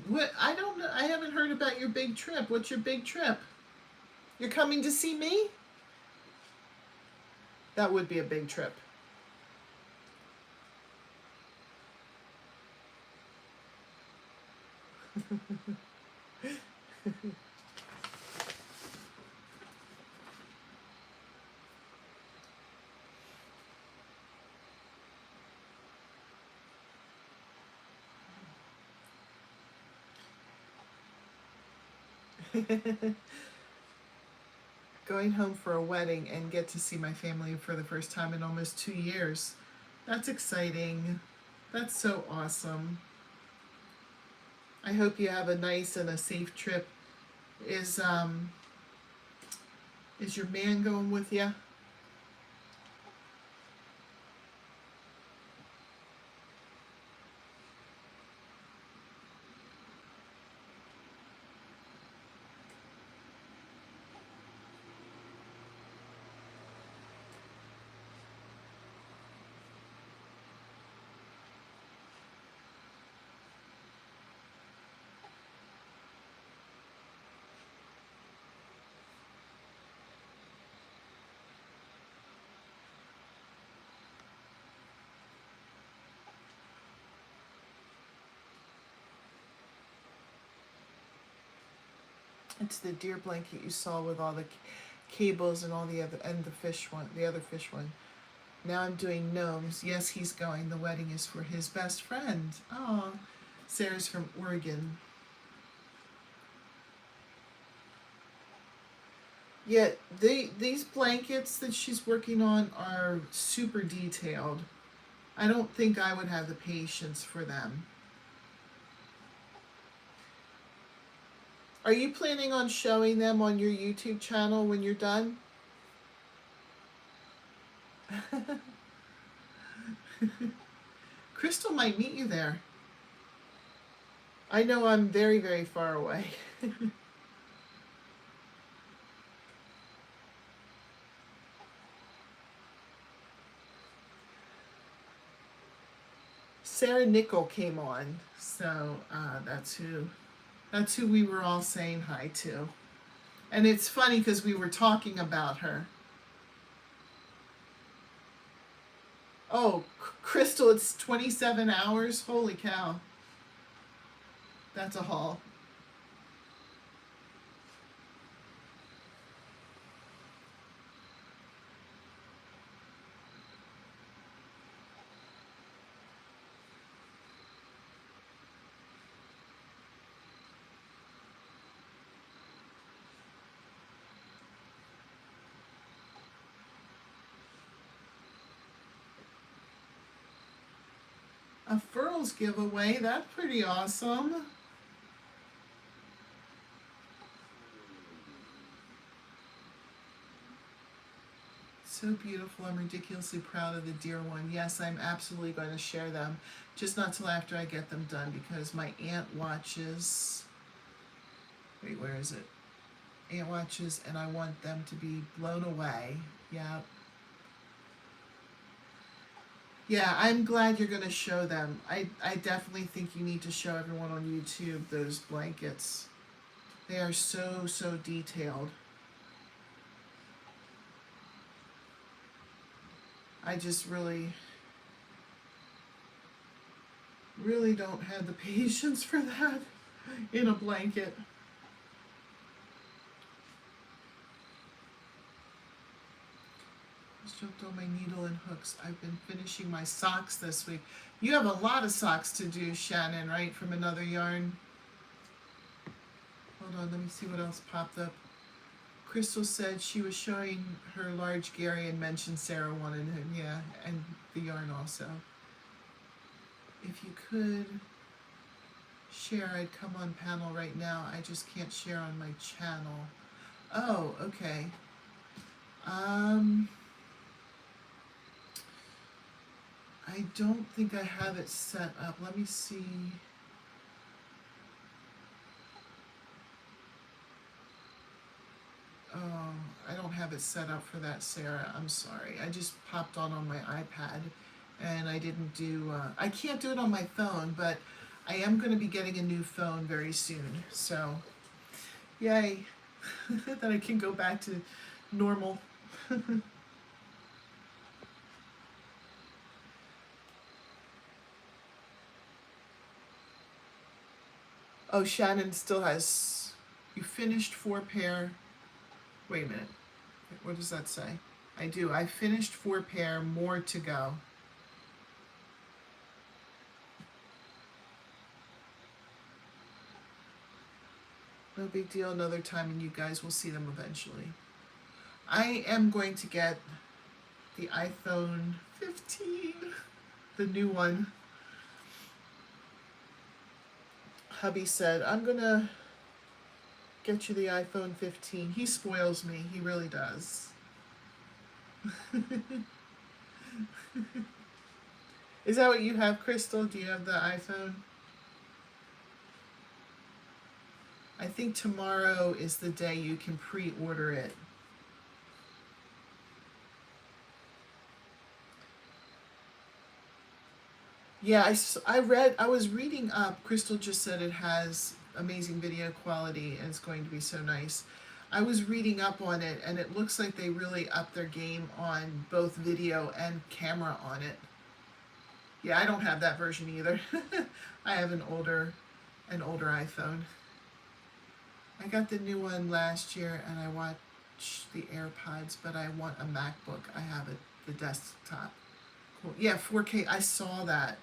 What? I don't know. I haven't heard about your big trip. What's your big trip? You're coming to see me? That would be a big trip. Going home for a wedding and get to see my family for the first time in almost 2 years. That's exciting. That's so awesome. I hope you have a nice and a safe trip. Is your man going with you? It's the deer blanket you saw with all the cables and all the other, and the other fish one. Now I'm doing gnomes. Yes, he's going. The wedding is for his best friend. Oh, Sarah's from Oregon. Yeah, these blankets that she's working on are super detailed. I don't think I would have the patience for them. Are you planning on showing them on your YouTube channel when you're done? Crystal might meet you there. I know I'm very, very far away. Sarah Nickel came on, so that's who we were all saying hi to. And it's funny because we were talking about her. Oh, Crystal, it's 27 hours? Holy cow. That's a haul. A Furls giveaway. That's pretty awesome. So beautiful. I'm ridiculously proud of the deer one. Yes, I'm absolutely going to share them. Just not till after I get them done because my aunt watches. Wait, where is it? Aunt watches and I want them to be blown away. Yeah. Yeah, I'm glad you're going to show them. I definitely think you need to show everyone on YouTube those blankets. They are so, so detailed. I just really don't have the patience for that in a blanket. Just jumped on my needle and hooks. I've been finishing my socks this week. You have a lot of socks to do, Shannon, right? From another yarn. Hold on, let me see what else popped up. Crystal said she was showing her large Gary and mentioned Sarah wanted him. Yeah, and the yarn also. If you could share, I'd come on panel right now. I just can't share on my channel. Oh, okay. I don't think I have it set up. Let me see. Oh, I don't have it set up for that, Sarah. I'm sorry. I just popped on my iPad and I didn't do, I can't do it on my phone, but I am going to be getting a new phone very soon. So, yay, that I can go back to normal. Oh, Shannon still has, you finished 4 pair. Wait a minute. What does that say? I do. I finished 4 pair, more to go. No big deal, another time, and you guys will see them eventually. I am going to get the iPhone 15, the new one. Hubby said, I'm gonna get you the iPhone 15. He spoils me, he really does. Is that what you have, Crystal? Do you have the iPhone? I think tomorrow is the day you can pre-order it. Yeah, I was reading up, Crystal just said it has amazing video quality and it's going to be so nice. I was reading up on it and it looks like they really upped their game on both video and camera on it. Yeah, I don't have that version either. I have an older iPhone. I got the new one last year and I watched the AirPods, but I want a MacBook. I have it, the desktop. Cool. Yeah, 4K, I saw that.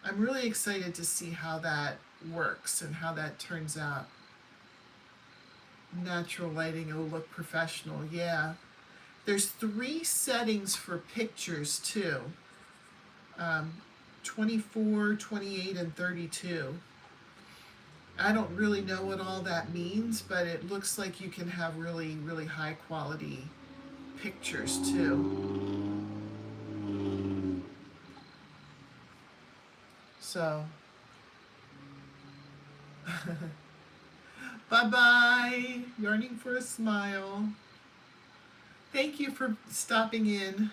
I'm really excited to see how that works and how that turns out. Natural lighting, it'll look professional, yeah. There's 3 settings for pictures too. 24, 28, and 32. I don't really know what all that means, but it looks like you can have really, really high quality pictures too. So, bye-bye, Yarning for a Smile. Thank you for stopping in.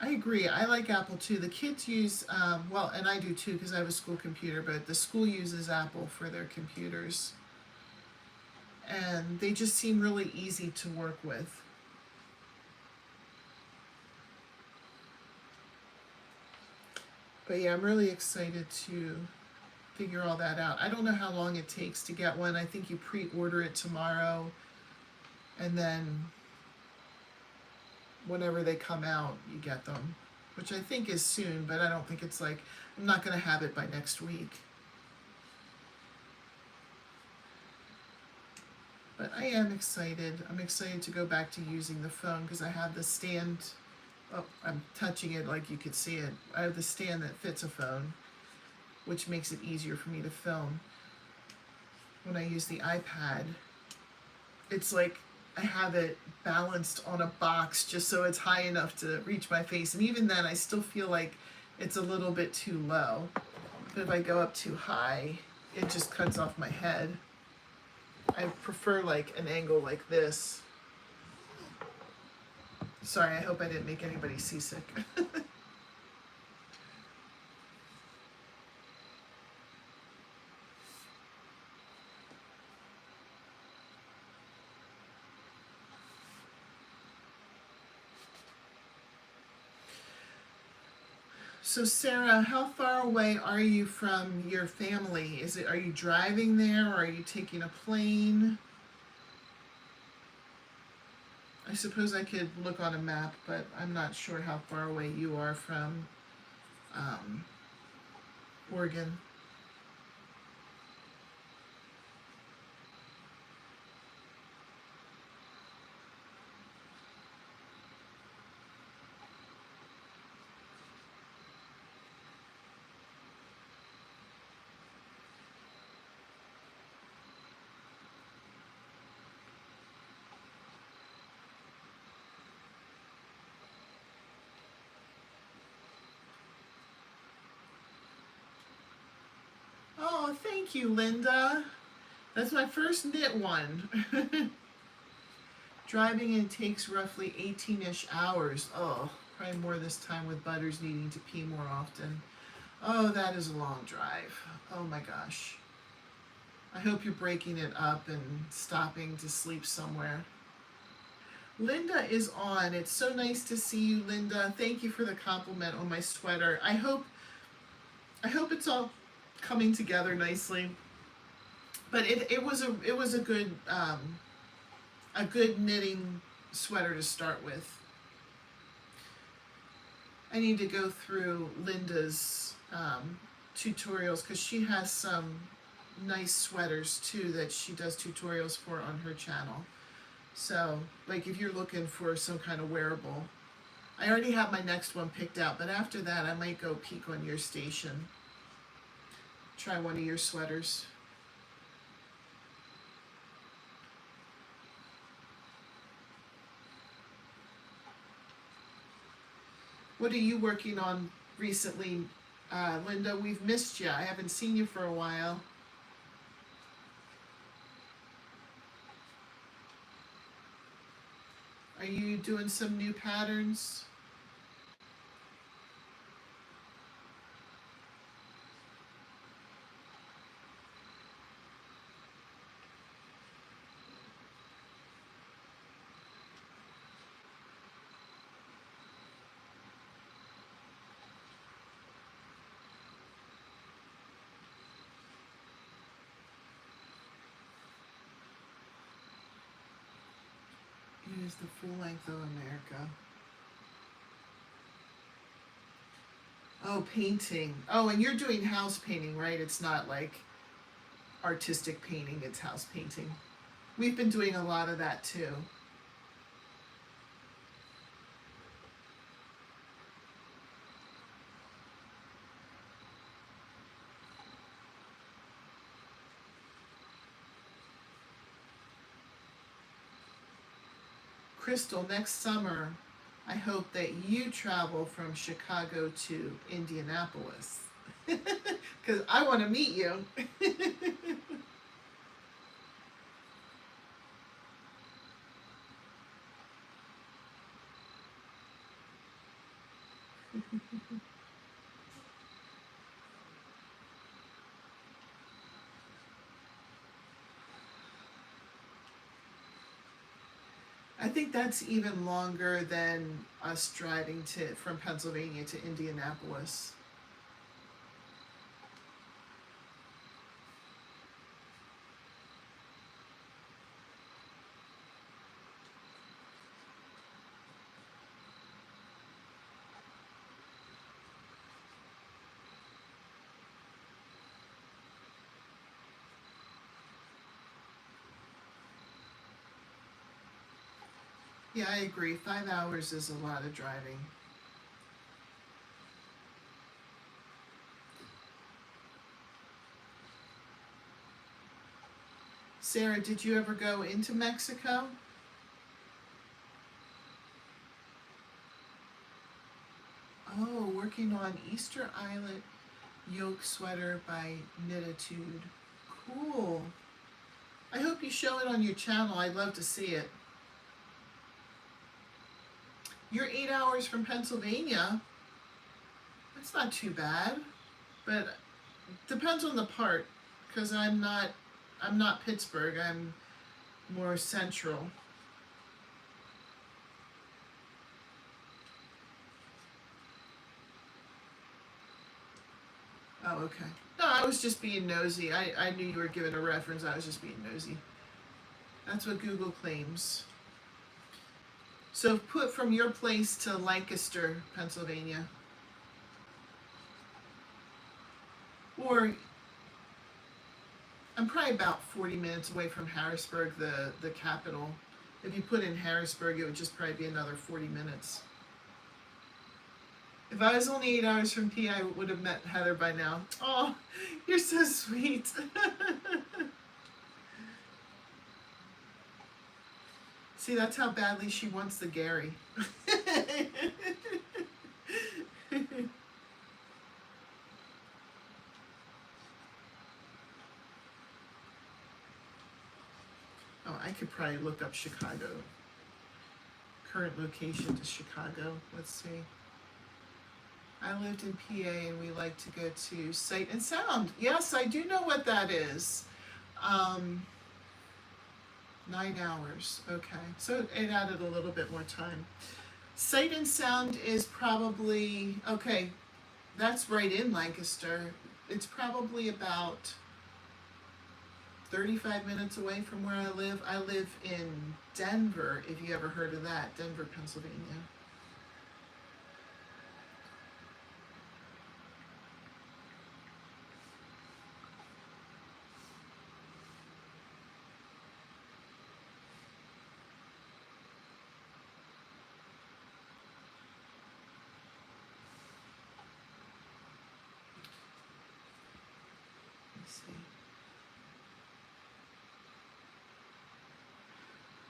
I agree, I like Apple too. The kids use, well, and I do too because I have a school computer, but the school uses Apple for their computers. And they just seem really easy to work with. But yeah, I'm really excited to figure all that out. I don't know how long it takes to get one. I think you pre-order it tomorrow, and then whenever they come out, you get them, which I think is soon, but I don't think it's like, I'm not going to have it by next week. But I am excited. I'm excited to go back to using the phone because I have the stand. Oh, I'm touching it like you could see it. I have the stand that fits a phone. which makes it easier for me to film. When I use the iPad, it's like I have it balanced on a box just so it's high enough to reach my face. And even then, I still feel like it's a little bit too low. But if I go up too high, it just cuts off my head. I prefer like an angle like this. Sorry, I hope I didn't make anybody seasick. So Sarah, how far away are you from your family? Are you driving there or are you taking a plane? I suppose I could look on a map, but I'm not sure how far away you are from um, Oregon. Oh, thank you, Linda. That's my first knit one. Driving in takes roughly 18-ish hours. Oh, probably more this time with Butters needing to pee more often. Oh, that is a long drive. Oh my gosh. I hope you're breaking it up and stopping to sleep somewhere. Linda is on. It's so nice to see you, Linda. Thank you for the compliment on my sweater. I hope it's all coming together nicely. But it was a good knitting sweater to start with. I need to go through Linda's tutorials because she has some nice sweaters too that she does tutorials for on her channel. So, like if you're looking for some kind of wearable, I already have my next one picked out, but after that I might go peek on your station. Try one of your sweaters. What are you working on recently, Linda? We've missed you. I haven't seen you for a while. Are you doing some new patterns? It is the full length of America. Oh, painting. Oh, and you're doing house painting, right? It's not like artistic painting, it's house painting. We've been doing a lot of that too. Crystal, next summer, I hope that you travel from Chicago to Indianapolis. Because I want to meet you. I think that's even longer than us driving from Pennsylvania to Indianapolis. Yeah, I agree. 5 hours is a lot of driving. Sarah, did you ever go into Mexico? Oh, working on Easter Islet yoke sweater by Knititude. Cool. I hope you show it on your channel. I'd love to see it. You're 8 hours from Pennsylvania. That's not too bad, but depends on the part, because I'm not Pittsburgh. I'm more central. Oh, okay. No, I was just being nosy. I knew you were giving a reference. I was just being nosy. That's what Google claims. So put from your place to Lancaster, Pennsylvania. Or I'm probably about 40 minutes away from Harrisburg, the capital. If you put in Harrisburg, it would just probably be another 40 minutes. If I was only 8 hours from P, I would have met Heather by now. Oh, you're so sweet. See, that's how badly she wants the Gary. Oh, I could probably look up Chicago. Current location to Chicago. Let's see. I lived in PA and we like to go to Sight and Sound. Yes, I do know what that is. 9 hours. Okay. So it added a little bit more time. Sight and Sound is probably, okay, that's right in Lancaster. It's probably about 35 minutes away from where I live. I live in Denver, if you ever heard of that, Denver, Pennsylvania.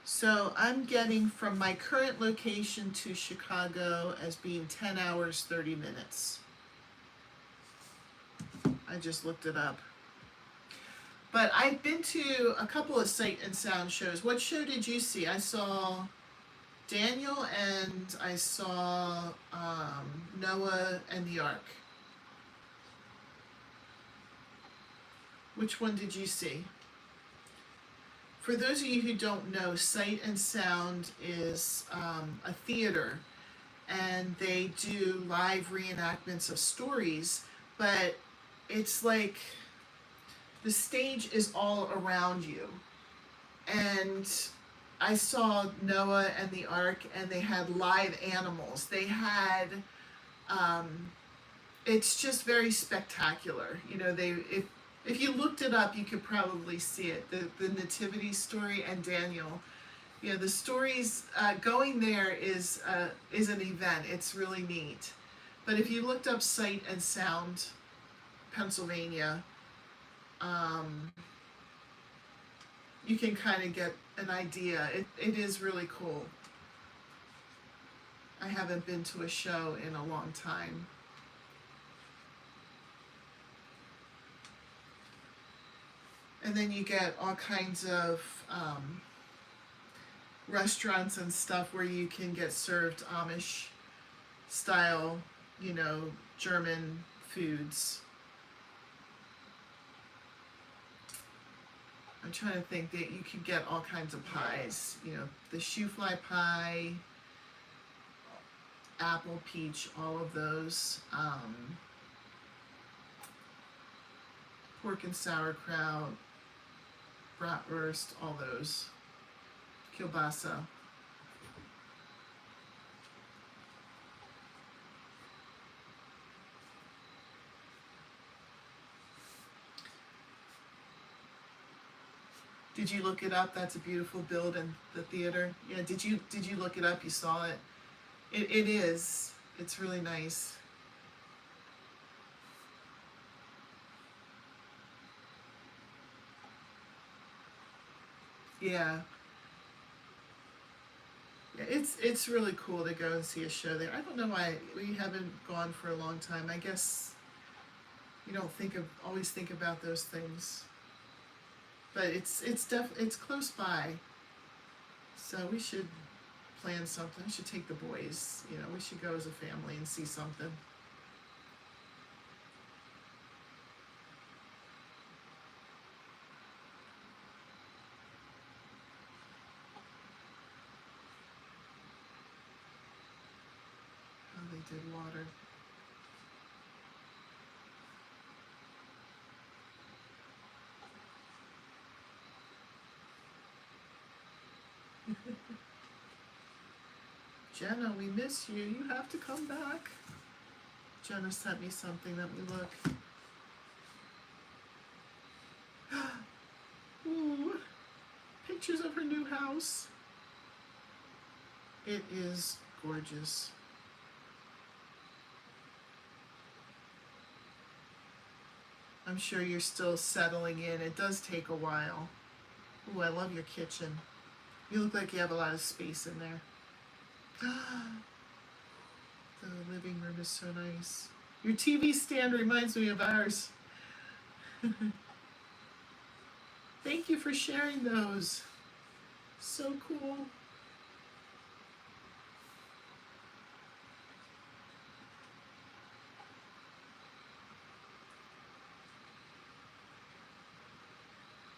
So I'm getting from my current location to Chicago as being 10 hours, 30 minutes. I just looked it up. But I've been to a couple of Sight and Sound shows. What show did you see? I saw Daniel and I saw Noah and the Ark. Which one did you see? For those of you who don't know, Sight and Sound is a theater, and they do live reenactments of stories, but it's like the stage is all around you. And I saw Noah and the Ark, and they had live animals. They had, it's just very spectacular. You know, if you looked it up, you could probably see it. The nativity story and Daniel. You know, the stories, going there is an event. It's really neat. But if you looked up Sight and Sound, Pennsylvania, you can kind of get an idea. It is really cool. I haven't been to a show in a long time. And then you get all kinds of restaurants and stuff where you can get served Amish style, you know, German foods. I'm trying to think that you could get all kinds of pies, you know, the shoe fly pie, apple, peach, all of those. Pork and sauerkraut, bratwurst, all those. Kielbasa. Did you look it up? That's a beautiful build in the theater. Yeah, did you look it up? You saw it? It is. It's really nice. Yeah. Yeah, it's really cool to go and see a show there. I don't know why we haven't gone for a long time. I guess you don't always think about those things. But it's close by. So we should plan something. We should take the boys, we should go as a family and see something. Oh, they did water. Jenna, we miss you. You have to come back. Jenna sent me something. Let me look. Ooh, pictures of her new house. It is gorgeous. I'm sure you're still settling in. It does take a while. Ooh, I love your kitchen. You look like you have a lot of space in there. The living room is so nice. Your TV stand reminds me of ours. Thank you for sharing those. So cool.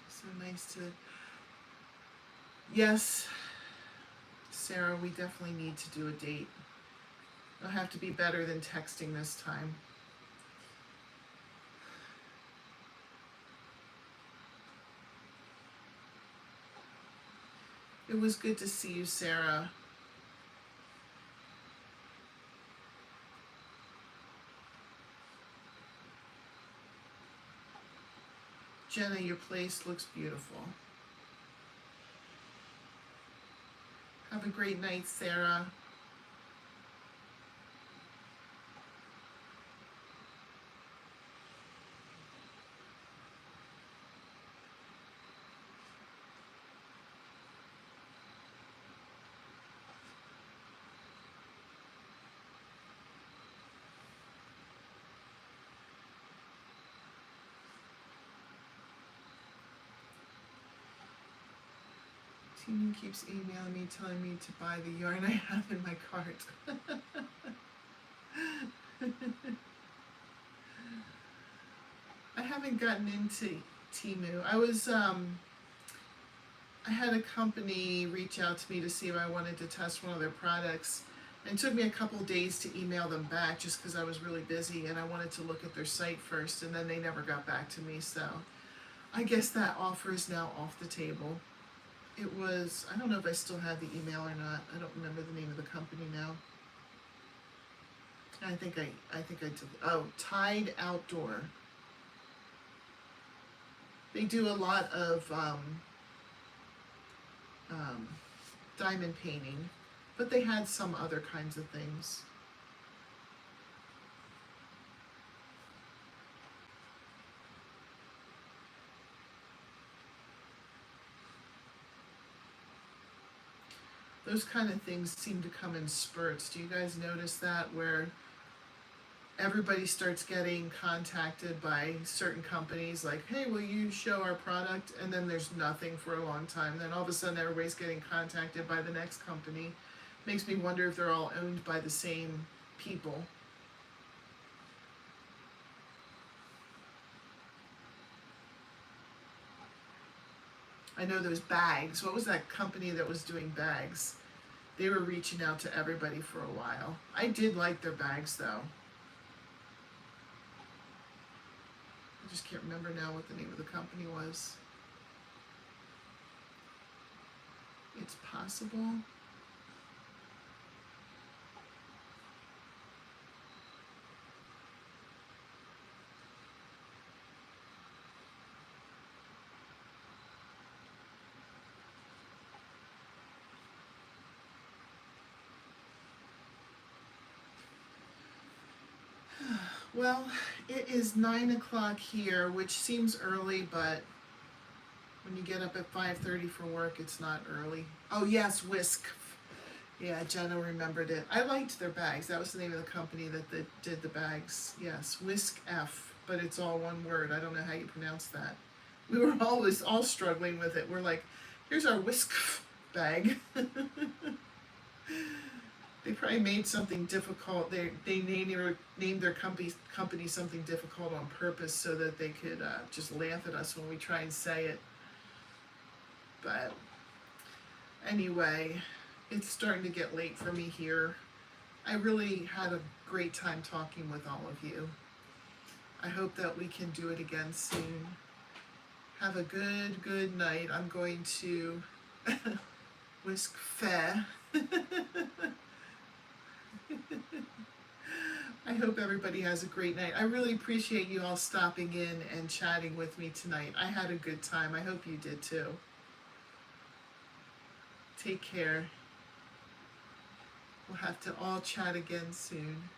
So nice to... Yes, Sarah, we definitely need to do a date. It'll have to be better than texting this time. It was good to see you, Sarah. Jenna, your place looks beautiful. Have a great night, Sarah. Tina keeps emailing me, telling me to buy the yarn I have in my cart. I haven't gotten into Temu. I had a company reach out to me to see if I wanted to test one of their products. And it took me a couple of days to email them back just because I was really busy and I wanted to look at their site first, and then they never got back to me. So I guess that offer is now off the table. It was, I don't know if I still have the email or not. I don't remember the name of the company now. I think I did. Oh, Tide Outdoor. They do a lot of diamond painting, but they had some other kinds of things. Those kind of things seem to come in spurts. Do you guys notice that, where everybody starts getting contacted by certain companies like, hey, will you show our product? And then there's nothing for a long time. Then all of a sudden everybody's getting contacted by the next company. Makes me wonder if they're all owned by the same people. I know those bags. What was that company that was doing bags? They were reaching out to everybody for a while. I did like their bags though. I just can't remember now what the name of the company was. It's possible. Well, it is 9 o'clock here, which seems early, but When you get up at 5:30 for work, it's not early. Oh yes, Whisk. Yeah, Jenna remembered it. I liked their bags. That was the name of the company that did the bags. Yes, Whisk F, but it's all one word. I don't know how you pronounce that. We were always all struggling with it. We're like, here's our Whisk bag. They probably made something difficult. They named their company something difficult on purpose so that they could just laugh at us when we try and say it. But anyway, it's starting to get late for me here. I really had a great time talking with all of you. I hope that we can do it again soon. Have a good night. I'm going to whisk fair. I hope everybody has a great night. I really appreciate you all stopping in and chatting with me tonight. I had a good time. I hope you did too. Take care. We'll have to all chat again soon.